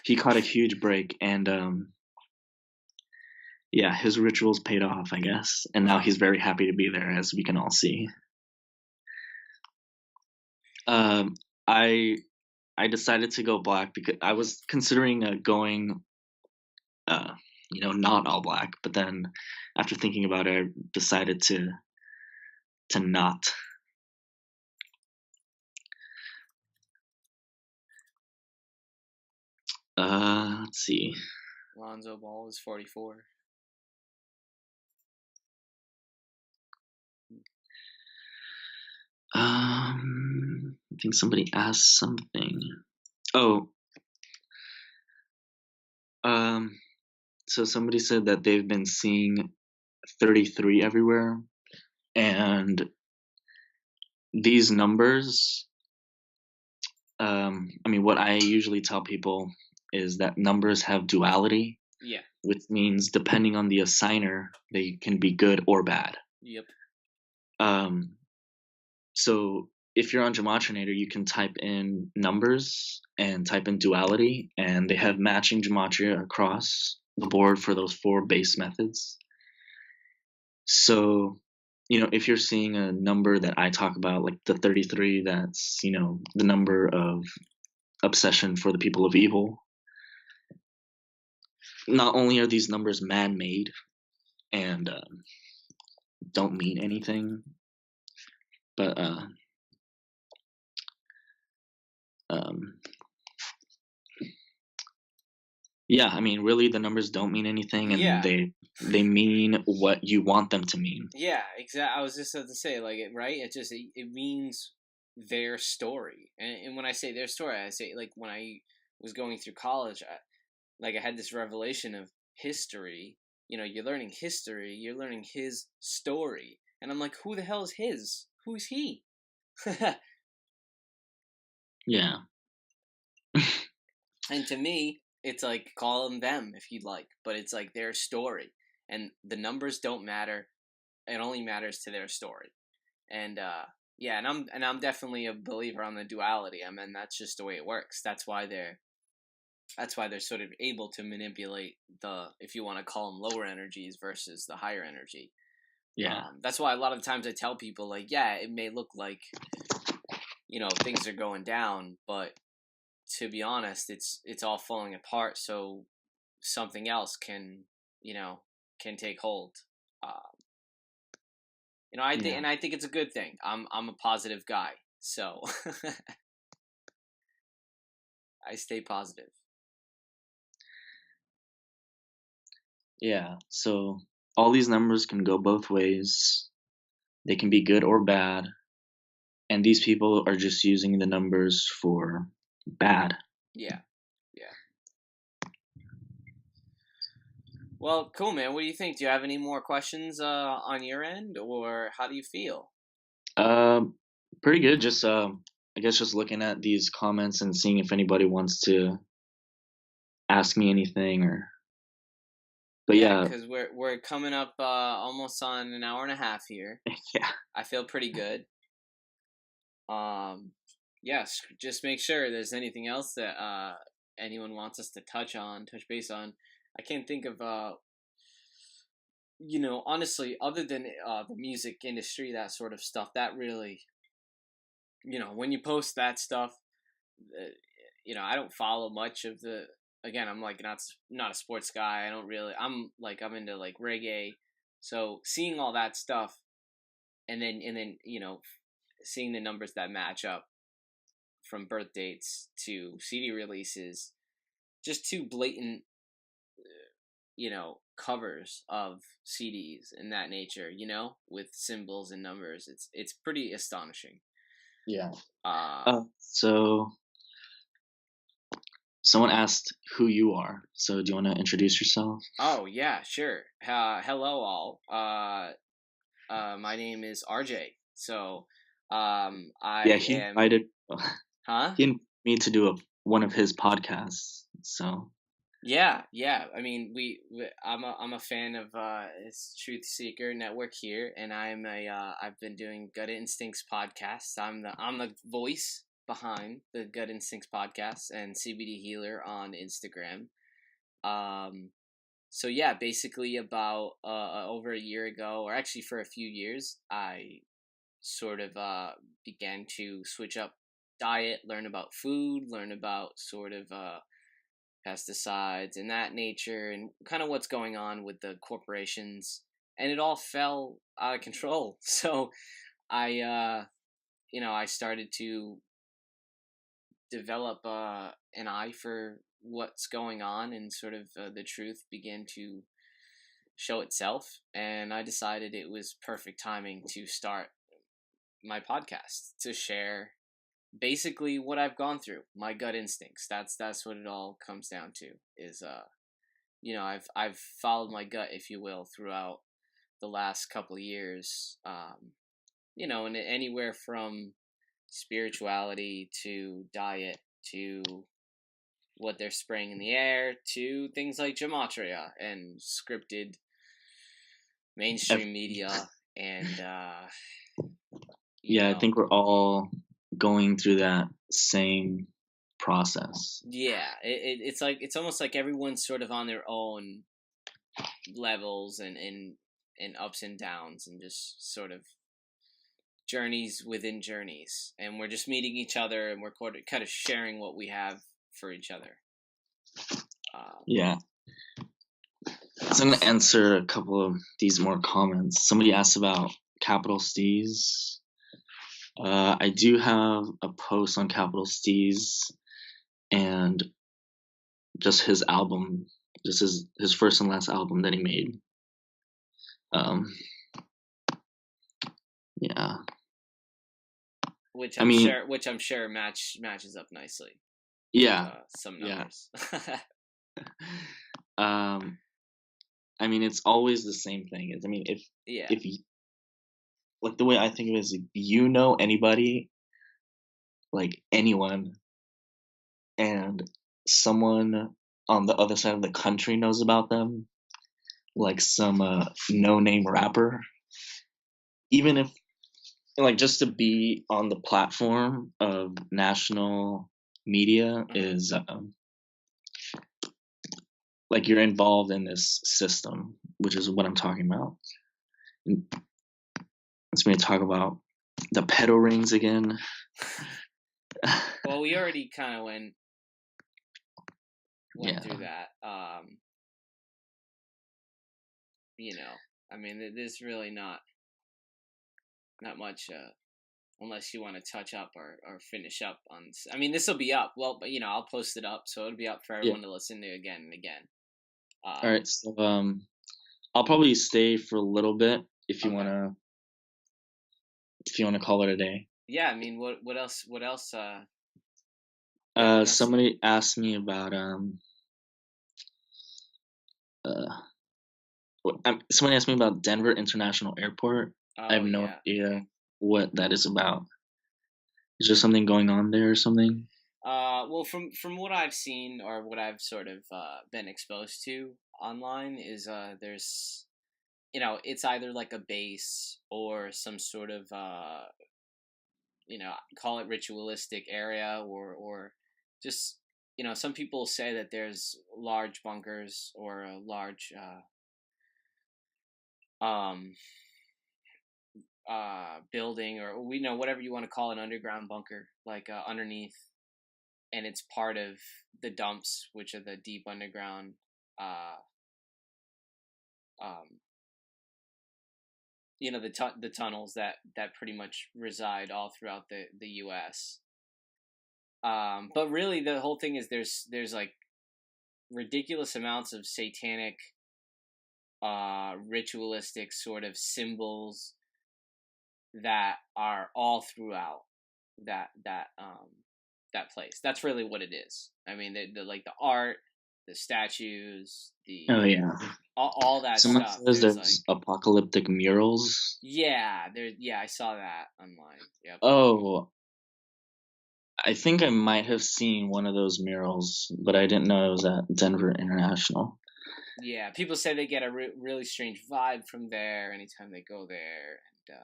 He caught a huge break, and yeah, his rituals paid off, I guess, and now he's very happy to be there, as we can all see. I decided to go black because I was considering going, not all black, but then after thinking about it, I decided to not. Let's see. Lonzo Ball is 44. I think somebody asked something. Oh. So somebody said that they've been seeing 33 everywhere, and these numbers, I mean, what I usually tell people is that numbers have duality. Yeah. Which means depending on the assigner, they can be good or bad. Yep. So if you're on Gematrinator, you can type in numbers and type in duality, and they have matching Gematria across the board for those 4 base methods. So, if you're seeing a number that I talk about, like the 33, that's, the number of obsession for the people of evil. not only are these numbers man-made and don't mean anything, but yeah, I mean, really, the numbers don't mean anything, and they mean what you want them to mean. Yeah, exactly. I was just about to say, like, right? It means their story, and when I say their story, I say, like, when I was going through college, I had this revelation of history. You know, you're learning history, you're learning his story, and I'm like, who the hell is his? Who's he? Yeah. And to me, it's like, call them if you'd like, but it's like their story, and the numbers don't matter. It only matters to their story. And yeah, and I'm definitely a believer on the duality. I mean, that's just the way it works. That's why they're sort of able to manipulate the, if you want to call them, lower energies versus the higher energy. Yeah. That's why a lot of times I tell people, like, yeah, it may look like, you know, things are going down, but to be honest, it's all falling apart. So something else can, you know, can take hold. You know, I think it's a good thing. I'm a positive guy, so I stay positive. Yeah. So all these numbers can go both ways. They can be good or bad, and these people are just using the numbers for bad. Yeah. Well, cool, man. What do you think? Do you have any more questions on your end, or how do you feel? Pretty good. Just I guess just looking at these comments and seeing if anybody wants to ask me anything or. But yeah, because we're coming up almost on an hour and a half here. Yeah. I feel pretty good. Yes, just make sure there's anything else that anyone wants us to touch base on. I can't think of you know, honestly, other than the music industry, that sort of stuff, that really, you know, when you post that stuff, you know, I don't follow much of the. Again, I'm like not a sports guy. I don't really. I'm into like reggae, so seeing all that stuff, and then you know, seeing the numbers that match up from birth dates to CD releases, just two blatant, you know, covers of CDs and that nature, you know, with symbols and numbers. It's pretty astonishing. Yeah. So someone asked who you are. So do you want to introduce yourself? Oh yeah, sure. Hello all. My name is RJ. So, He am. invited. Huh? He invited me to do one of his podcasts. So. Yeah. I mean, I'm a fan of it's TruthSeekerNetwork here, and I've been doing Gut Instincts podcasts. I'm the voice behind the Gut Instincts podcast and CBD Healer on Instagram. So yeah, basically about over a year ago, or actually for a few years, I sort of began to switch up diet, learn about food, learn about sort of pesticides and that nature, and kind of what's going on with the corporations, and it all fell out of control. So I, you know, I started to develop an eye for what's going on, and sort of the truth began to show itself, and I decided it was perfect timing to start my podcast to share basically what I've gone through, my gut instincts. That's what it all comes down to. Is you know, I've followed my gut, if you will, throughout the last couple of years. You know, and anywhere from spirituality to diet to what they're spraying in the air to things like Gematria and scripted mainstream media and I think we're all going through that same process. Yeah, it's like it's almost like everyone's sort of on their own levels and ups and downs, and just sort of journeys within journeys, and we're just meeting each other, and we're kind of sharing what we have for each other. Yeah. So I'm gonna answer a couple of these more comments. Somebody asked about Capital Steez. I do have a post on Capital Steez and just his album, just his first and last album that he made. Yeah. Which I'm sure matches up nicely. Yeah. Some numbers. Yeah. I mean, it's always the same thing. I mean, if you, like, the way I think of it is, you know anybody, like anyone, and someone on the other side of the country knows about them, like some no-name rapper, even if, like, just to be on the platform of national media is like you're involved in this system, which is what I'm talking about. Let's maybe talk about the pedo rings again. Well, we already kind of went through that. I mean, there's really not much, unless you want to touch up or finish up on. I mean, this will be up. Well, but I'll post it up, so it'll be up for everyone to listen to again and again. All right, so I'll probably stay for a little bit if you wanna call it a day. Yeah, I mean, what else? Somebody asked me about somebody asked me about Denver International Airport. I have no idea what that is about. Is there something going on there or something? Well, from what I've seen or what I've sort of been exposed to online is there's it's either like a base or some sort of call it ritualistic area or just some people say that there's large bunkers or a large building or whatever you want to call an underground bunker, like underneath, and it's part of the dumps, which are the deep underground the tunnels that pretty much reside all throughout the US. But really the whole thing is there's like ridiculous amounts of satanic ritualistic sort of symbols that are all throughout that place. That's really what it is. I mean, the like the art, the statues, the all that Someone stuff. says there's like apocalyptic murals. Yeah, I saw that online. Yep. Oh, I think I might have seen one of those murals, but I didn't know it was at Denver International. Yeah, people say they get a really strange vibe from there anytime they go there, and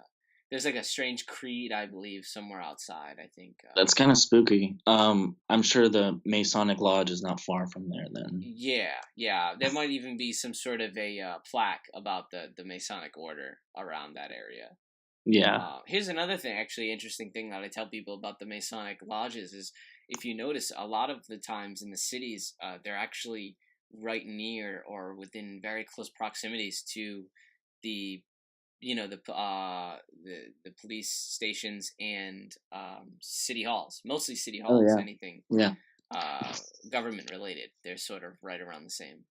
there's like a strange creed, I believe, somewhere outside. I think that's kind of spooky. I'm sure the Masonic Lodge is not far from there. Then yeah, there might even be some sort of a plaque about the Masonic order around that area. Yeah. Here's another thing, actually, interesting thing that I tell people about the Masonic lodges is, if you notice, a lot of the times in the cities, they're actually right near or within very close proximities to the the police stations and city halls, mostly city halls. Anything government related, they're sort of right around the same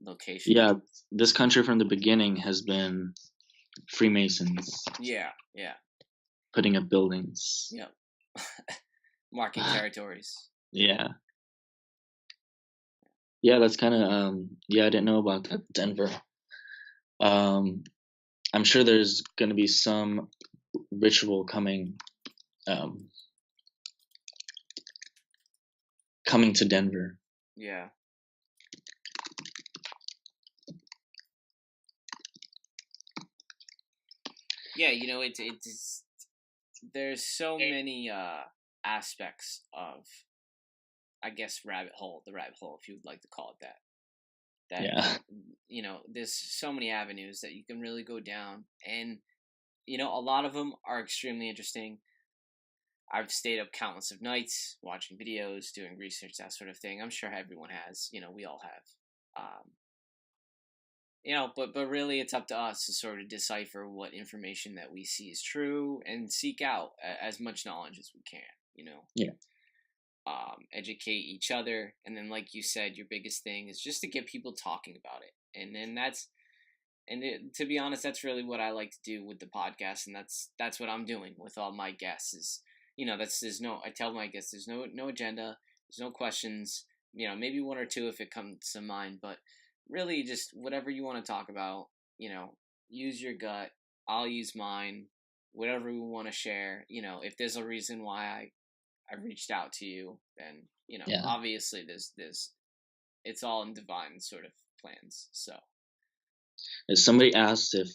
location. Yeah, this country from the beginning has been Freemasons. Yeah. Putting up buildings. Yep. Marking territories. Yeah. Yeah, that's kind of I didn't know about that, Denver. I'm sure there's going to be some ritual coming to Denver. Yeah. Yeah, it's there's so many aspects of, I guess, the rabbit hole, if you would like to call it that. There's so many avenues that you can really go down, and a lot of them are extremely interesting. I've stayed up countless of nights watching videos, doing research, that sort of thing. I'm sure everyone has. We all have. But really, it's up to us to sort of decipher what information that we see is true and seek out as much knowledge as we can. Yeah. Educate each other, and then, like you said, your biggest thing is just to get people talking about it, and then to be honest, that's really what I like to do with the podcast, and that's what I'm doing with all my guests. Is I tell my guests there's no agenda, there's no questions. Maybe one or two if it comes to mind, but really just whatever you want to talk about. Use your gut. I'll use mine. Whatever we want to share. If there's a reason why I reached out to you, then obviously there's it's all in divine sort of plans. So. If somebody asks if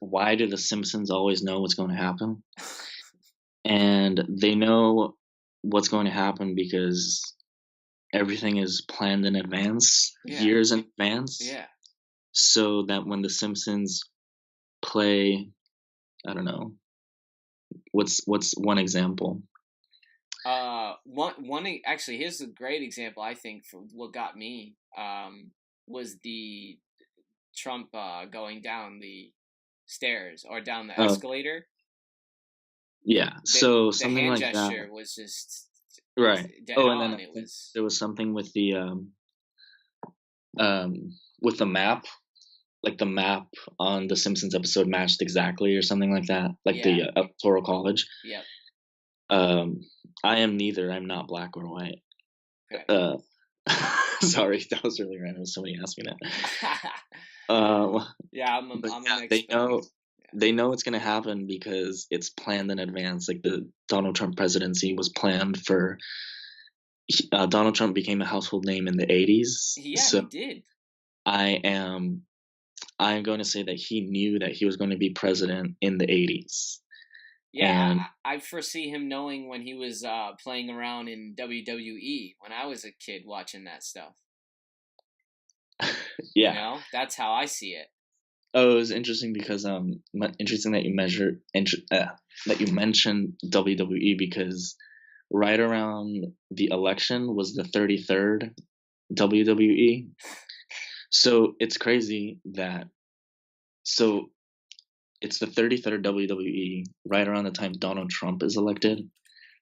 why do the Simpsons always know what's going to happen, and they know what's going to happen because everything is planned in advance, years in advance. Yeah. So that when the Simpsons play, I don't know, what's one example? One actually, here's a great example. I think for what got me was the Trump going down the stairs or down the escalator. Yeah, so something hand like gesture that was just right. Dead and on. then It was there was something with the map, like the map on the Simpsons episode matched exactly or something like that, like the electoral college. Yeah. I am neither. I'm not black or white. Okay. Sorry, that was really random. Somebody asked me that. Yeah, I'm an they know it's going to happen because it's planned in advance. Like the Donald Trump presidency was planned for. Donald Trump became a household name in the 80s. Yeah, so he did. I'm going to say that he knew that he was going to be president in the 80s. Yeah, and I foresee him knowing when he was playing around in WWE when I was a kid watching that stuff. Yeah, that's how I see it. Oh, it was interesting because interesting that you that you mentioned WWE because right around the election was the 33rd WWE. So it's crazy that it's the 33rd WWE right around the time Donald Trump is elected.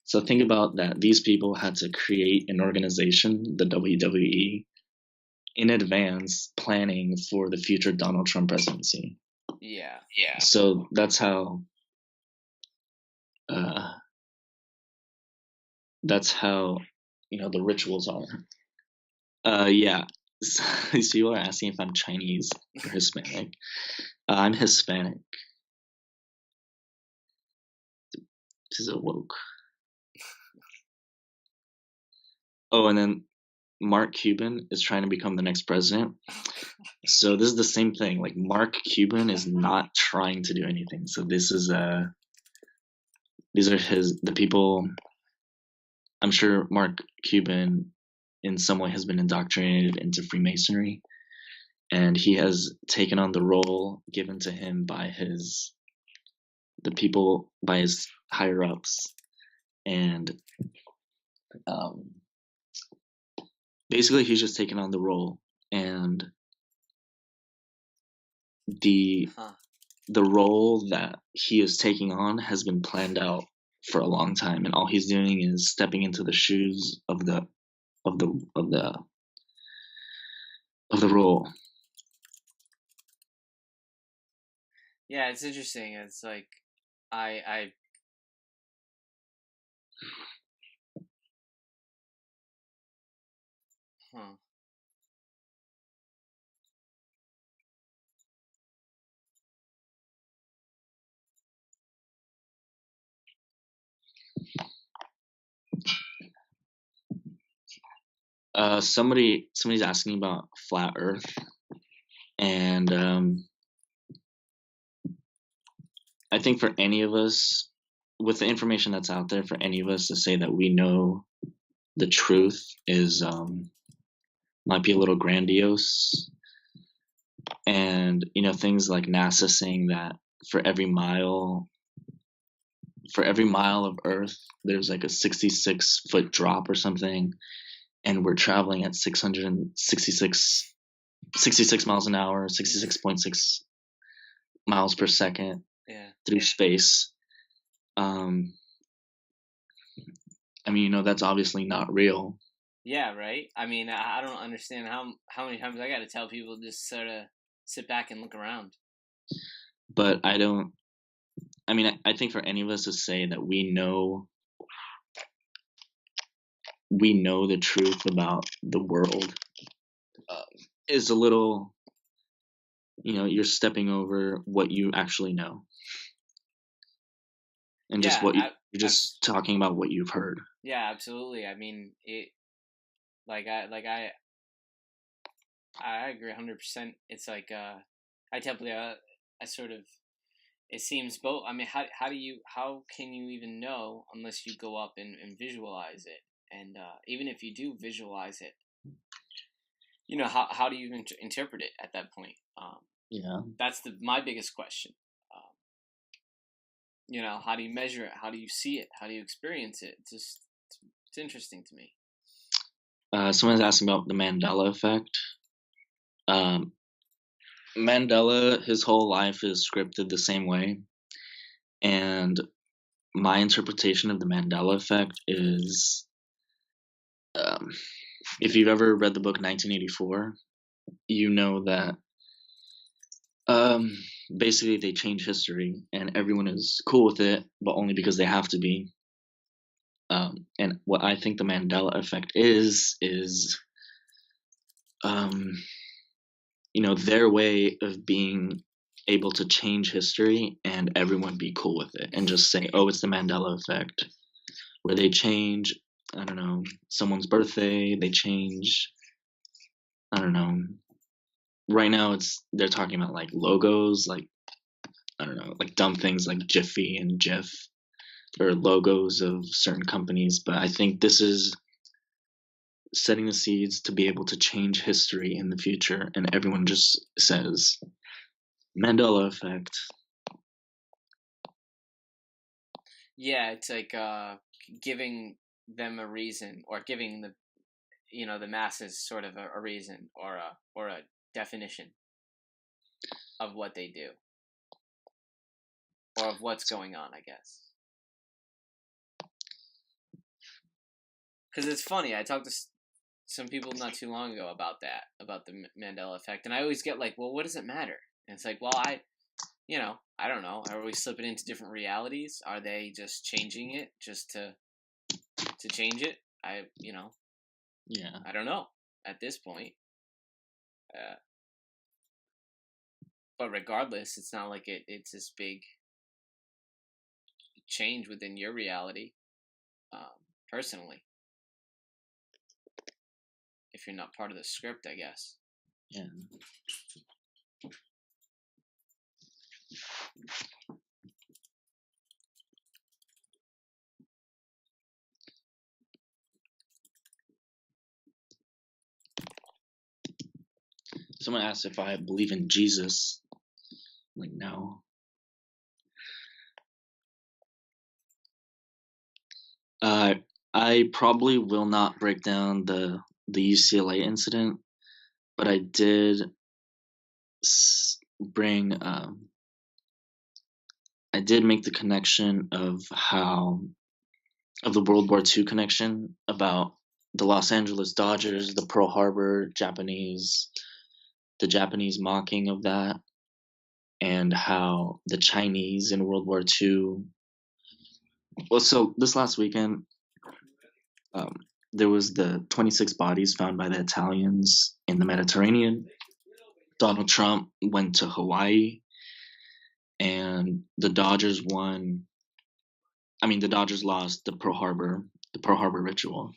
So think about that. These people had to create an organization, the WWE, in advance, planning for the future Donald Trump presidency. Yeah. So that's how. The rituals are. Yeah. These people are asking if I'm Chinese or Hispanic. I'm Hispanic. This is a woke. Oh, and then Mark Cuban is trying to become the next president. So this is the same thing. Like Mark Cuban is not trying to do anything. So this is these are the people. I'm sure Mark Cuban in some way has been indoctrinated into Freemasonry, and he has taken on the role given to him by his higher ups, and basically he's just taken on the role, and the role that he is taking on has been planned out for a long time, and all he's doing is stepping into the shoes of the role. Yeah, it's interesting. It's like I Somebody's asking about flat Earth, and I think for any of us, with the information that's out there, for any of us to say that we know the truth is might be a little grandiose. And things like NASA saying that for every mile of Earth there's like a 66-foot drop or something, and we're traveling at 666 66 miles an hour, 66.6 miles per second through space. I mean, that's obviously not real. Yeah, right? I mean, I don't understand how many times I got to tell people just sort of sit back and look around. But I think for any of us to say that we know the truth about the world is a little, you're stepping over what you actually know. And just you're just talking about what you've heard. Yeah, absolutely. I mean, I agree 100%. It's like I tell people I sort of, it seems both. I mean, how can you even know unless you go up and visualize it? And even if you do visualize it, how do you even interpret it at that point? That's my biggest question. How do you measure it? How do you see it? How do you experience it? It's interesting to me. Someone's asking about the Mandela effect. Mandela, his whole life is scripted the same way. And my interpretation of the Mandela effect is, if you've ever read the book 1984, you know that basically they change history and everyone is cool with it, but only because they have to be. And what I think the Mandela effect is their way of being able to change history and everyone be cool with it and just say, oh, it's the Mandela effect, where they change, I don't know, someone's birthday, they change, I don't know. Right now they're talking about like logos, like, I don't know, like dumb things like Jiffy and Jif, or logos of certain companies. But I think this is setting the seeds to be able to change history in the future, and everyone just says Mandela effect. Yeah, it's like giving them a reason, or giving the masses sort of a reason or a definition of what they do, or of what's going on, I guess. Because it's funny, I talked to some people not too long ago about the Mandela effect, and I always get like, well, what does it matter? And it's like, well, I don't know. Are we slipping into different realities? Are they just changing it just to change it? Yeah. I don't know at this point. But regardless, it's not like it's this big change within your reality, personally. If you're not part of the script, I guess. Yeah. Someone asked if I believe in Jesus. I'm like, no. I probably will not break down the UCLA incident, but I did bring. I did make the connection of the World War II connection about the Los Angeles Dodgers, the Pearl Harbor the Japanese mocking of that, and how the Chinese in World War II. Well, so this last weekend, there was the 26 bodies found by the Italians in the Mediterranean. Donald Trump went to Hawaii, and the Dodgers won. I mean, the Dodgers lost the Pearl Harbor ritual.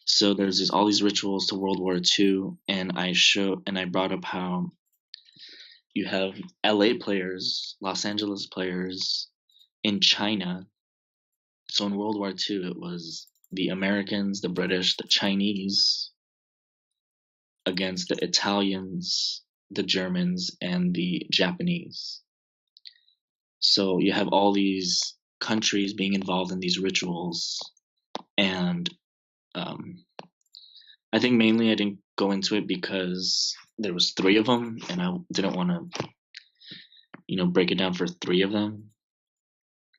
So there's all these rituals to World War II, and I brought up how you have LA players, Los Angeles players in China. So in World War II, it was the Americans, the British, the Chinese against the Italians, the Germans, and the Japanese. So you have all these countries being involved in these rituals, and I think mainly I didn't go into it because there was 3 of them, and I didn't want to, break it down for 3 of them.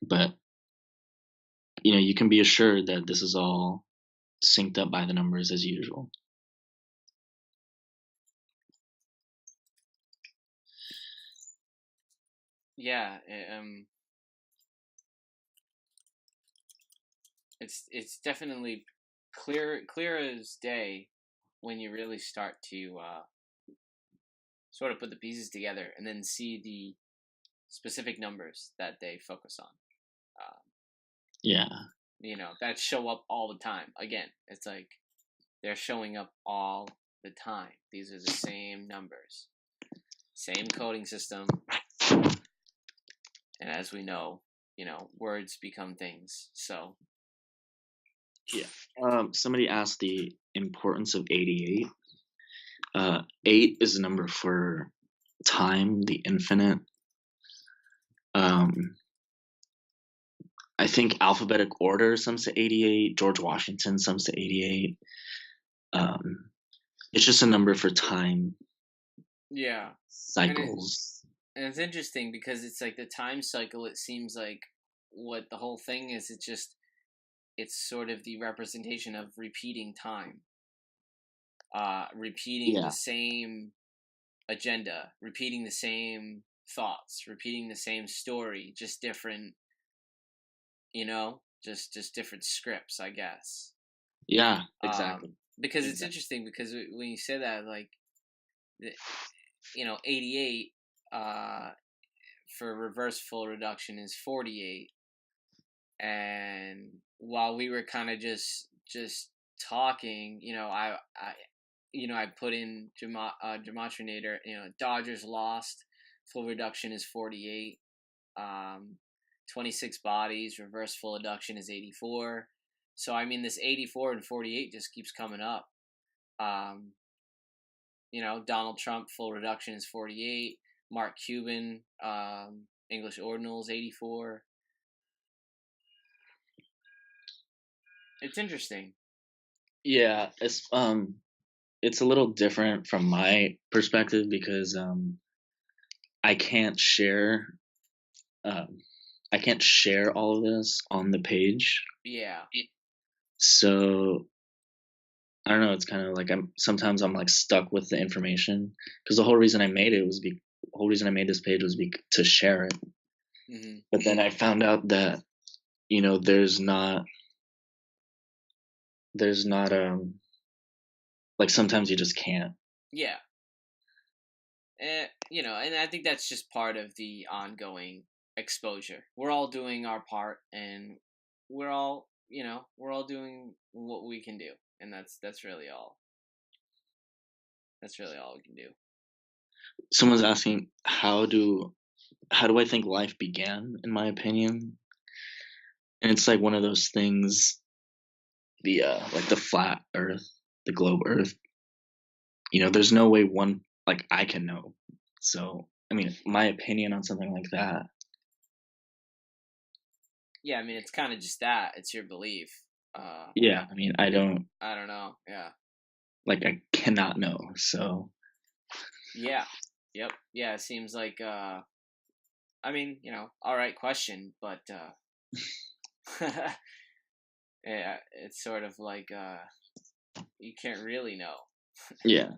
But you can be assured that this is all synced up by the numbers as usual. Yeah, it's definitely clear as day when you really start to sort of put the pieces together and then see the specific numbers that they focus on. Yeah. That show up all the time. Again, it's like they're showing up all the time. These are the same numbers, same coding system. And as we know, words become things. So, yeah. Somebody asked the importance of 88. 8 is a number for time, the infinite. I think alphabetic order sums to 88. George Washington sums to 88. It's just a number for time. Yeah. Cycles. And it's interesting because it's like the time cycle, it seems like what the whole thing is, it's sort of the representation of repeating time. Repeating the same agenda, repeating the same thoughts, repeating the same story, just different, just different scripts, I guess. Yeah, exactly. Because it's interesting because when you say that, like, 88 for reverse full reduction is 48, and while we were kind of just talking, I put in Gematrinator, Dodgers lost, full reduction is 48, 26 bodies, reverse full reduction is 84. So I mean, this 84 and 48 just keeps coming up. Donald Trump full reduction is 48. Mark Cuban, English ordinals 84. It's interesting. Yeah, it's a little different from my perspective because I can't share all of this on the page. Yeah. So I don't know. It's kind of like sometimes I'm like stuck with the information because the whole reason I made this page was to share it. Mm-hmm. But then I found out that there's not like sometimes you just can't. Yeah. And I think that's just part of the ongoing exposure. We're all doing our part, and we're all doing what we can do, and that's really all. That's really all we can do. Someone's asking, how do I think life began, in my opinion? And it's like one of those things, like the flat earth, the globe earth, there's no way I can know. So, I mean, my opinion on something like that. Yeah, I mean, it's kind of just that. It's your belief. Yeah, I mean, I don't know. Yeah. Like, I cannot know, so. Yeah. Yep. Yeah, it seems like, I mean, all right question, but, yeah, it's sort of like, you can't really know. Yeah.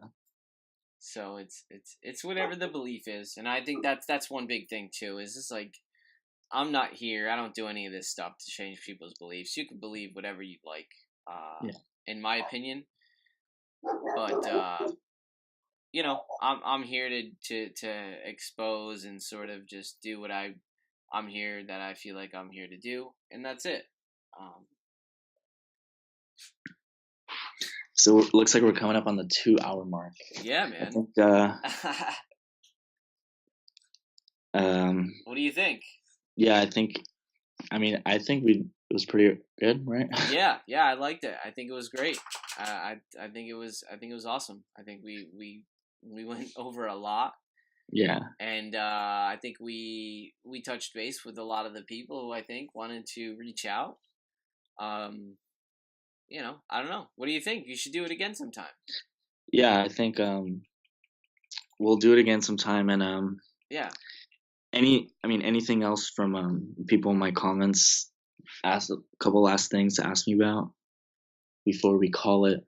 So it's whatever the belief is, and I think that's one big thing too. Is just like, I'm not here. I don't do any of this stuff to change people's beliefs. You can believe whatever you'd like, in my opinion. But I'm here to expose and sort of just do what I'm here that I feel like I'm here to do, and that's it. So it looks like we're coming up on the 2-hour mark. Yeah, man. I think, what do you think? Yeah, I think it was pretty good, right? Yeah, I liked it. I think it was great. I think it was awesome. I think we went over a lot. Yeah. And I think we touched base with a lot of the people who I think wanted to reach out. I don't know. What do you think? You should do it again sometime. Yeah, I think we'll do it again sometime. And yeah. anything else from people in my comments? Ask a couple last things to ask me about before we call it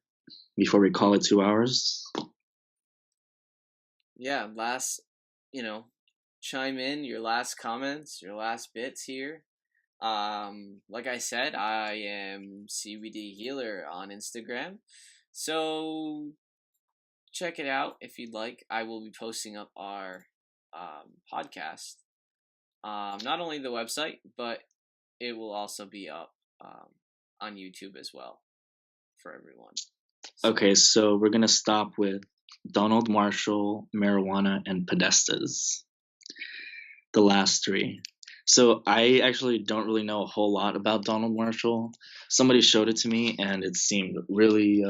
2 hours. Yeah, last, chime in your last comments, your last bits here. Like I said, I am CBD Healer on Instagram, so check it out if you'd like. I will be posting up our podcast. Not only the website, but it will also be up on YouTube as well for everyone. So. Okay, so we're gonna stop with Donald Marshall, marijuana, and Podestas. The last three. So I actually don't really know a whole lot about Donald Marshall. Somebody showed it to me, and it seemed really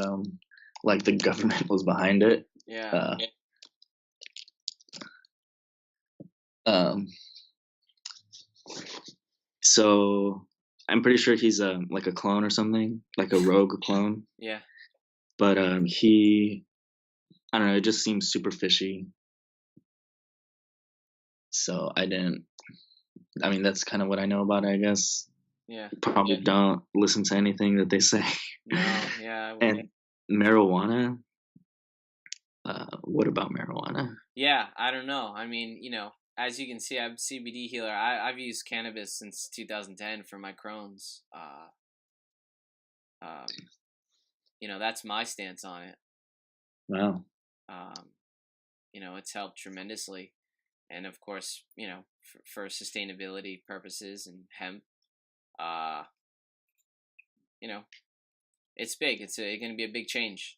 like the government was behind it. Yeah. So I'm pretty sure he's like a clone or something, like a rogue clone. Yeah. But he, I don't know, it just seems super fishy. So I mean, that's kind of what I know about it, I guess. Yeah. Probably don't listen to anything that they say. No, yeah. And marijuana? What about marijuana? Yeah, I don't know. I mean, as you can see, I'm CBD healer. I've used cannabis since 2010 for my Crohn's. That's my stance on it. Wow. It's helped tremendously, and of course, for sustainability purposes and hemp, it's big. It's going to be a big change.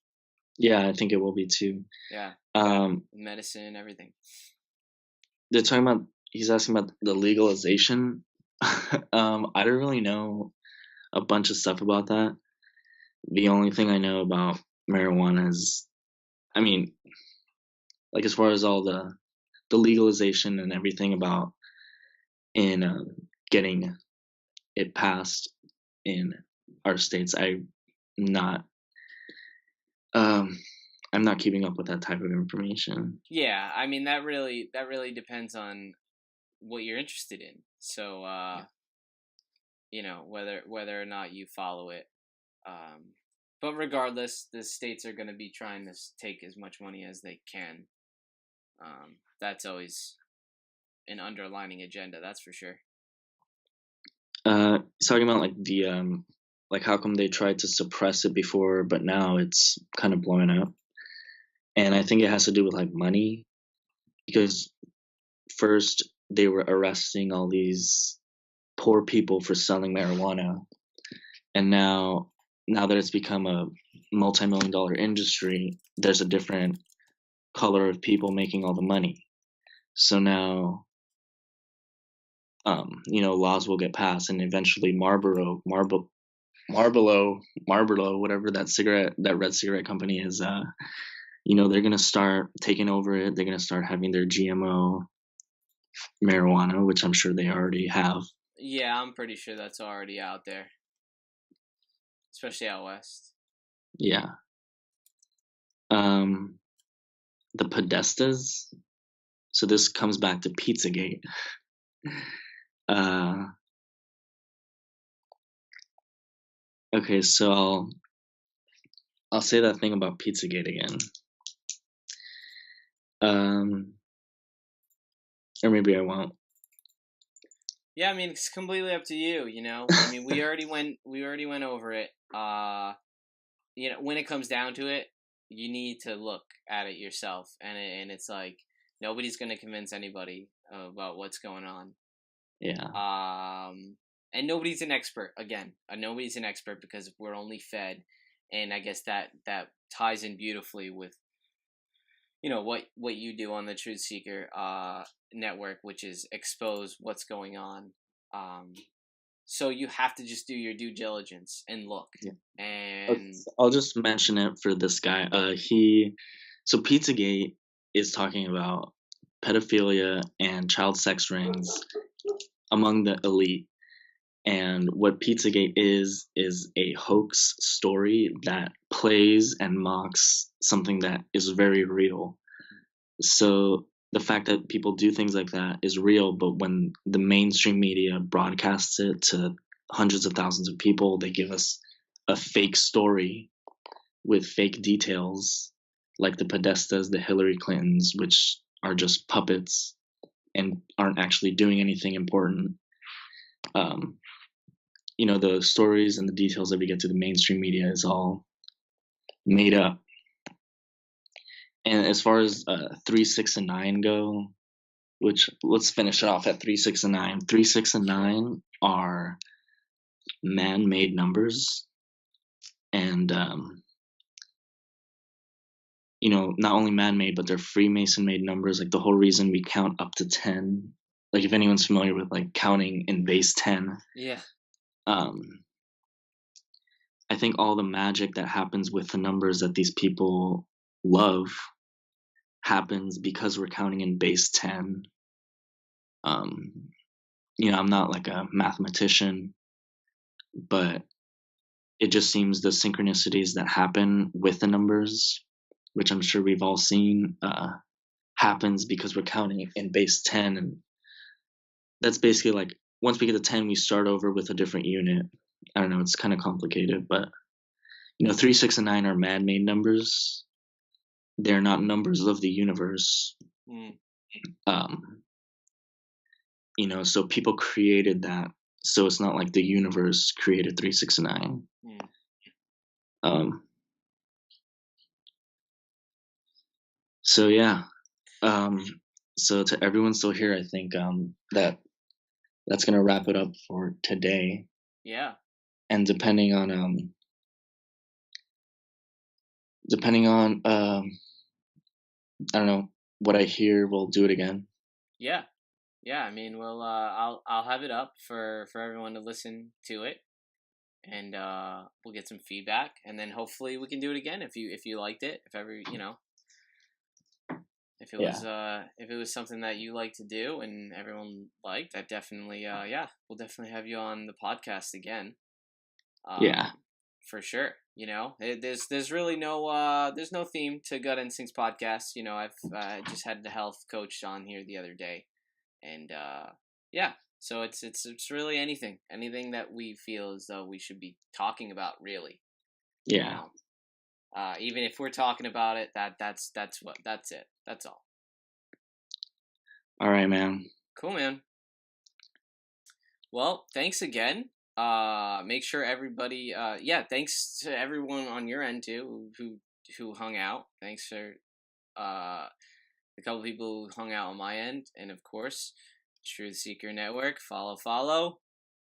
Yeah, I think it will be too. Yeah. Medicine, everything. They're talking about. He's asking about the legalization. I don't really know a bunch of stuff about that. The only thing I know about marijuana is, I mean, like as far as all the legalization and everything about in getting it passed in our states, I'm not keeping up with that type of information. Yeah, I mean that really depends on what you're interested in. So whether or not you follow it. But regardless, the states are going to be trying to take as much money as they can. That's always an underlining agenda, that's for sure. He's talking about like the like how come they tried to suppress it before, but now it's kind of blowing up. And I think it has to do with like money, because first they were arresting all these poor people for selling marijuana, and now that it's become a multi-million-dollar industry, there's a different color of people making all the money. So now laws will get passed, and eventually Marlboro, whatever that red cigarette company is, they're gonna start taking over it. They're gonna start having their GMO marijuana, which I'm sure they already have. Yeah, I'm pretty sure that's already out there, especially out west. Yeah. The Podestas. So this comes back to Pizzagate. Okay, so I'll say that thing about Pizzagate again. Or maybe I won't. Yeah, I mean it's completely up to you. I mean we already went over it. When it comes down to it, you need to look at it yourself, and it's like nobody's gonna convince anybody about what's going on. Yeah. And nobody's an expert. Again, nobody's an expert because we're only fed, and I guess that ties in beautifully with what you do on the Truth Seeker network, which is expose what's going on. So you have to just do your due diligence and look. Yeah. And I'll just mention it for this guy. So Pizzagate is talking about pedophilia and child sex rings among the elite. And what Pizzagate is a hoax story that plays and mocks something that is very real. So the fact that people do things like that is real, but when the mainstream media broadcasts it to hundreds of thousands of people, they give us a fake story with fake details, like the Podestas, the Hillary Clintons, which are just puppets and aren't actually doing anything important. The stories and the details that we get to the mainstream media is all made up. And as far as 3, 6, and 9 go, which let's finish it off at 3, 6, and 9. 3, 6, and 9 are man-made numbers, and not only man-made, but they're Freemason-made numbers. Like the whole reason we count up to 10. Like if anyone's familiar with like counting in base 10. Yeah. I think all the magic that happens with the numbers that these people love happens because we're counting in base 10. I'm not like a mathematician, but it just seems the synchronicities that happen with the numbers, which I'm sure we've all seen, happens because we're counting in base 10. And that's basically like, once we get to 10, we start over with a different unit. I don't know, it's kind of complicated, but 3, 6, and 9 are man-made numbers. They're not numbers of the universe. So people created that. So it's not like the universe created 3, 6, and 9. So yeah. So to everyone still here, I think that's gonna wrap it up for today. Yeah. And depending on I don't know what I hear, we'll do it again. Yeah. I mean, we'll I'll have it up for everyone to listen to it, and we'll get some feedback, and then hopefully we can do it again if you liked it. If ever if it was something that you like to do and everyone liked, that definitely we'll definitely have you on the podcast again. For sure. There's really no there's no theme to Gut Instincts podcast. I've just had the health coach on here the other day, and so it's really anything that we feel as though we should be talking about, really. Yeah. Even if we're talking about it, that's it. That's all. All right, man. Cool, man. Well, thanks again. Make sure everybody. Thanks to everyone on your end too who hung out. Thanks for the couple people who hung out on my end, and of course, TruthSeekerNetwork. Follow.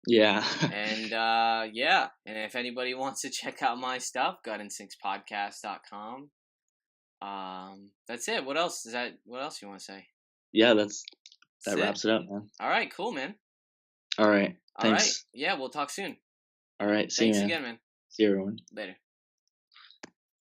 Yeah. And and if anybody wants to check out my stuff, gutinstinctspodcast.com. That's it. What else you want to say? Yeah, that wraps it up, man. All right, cool, man. All right. Thanks. All right. Yeah, we'll talk soon. All right. See you, man. Thanks again, man. See you, everyone. Later.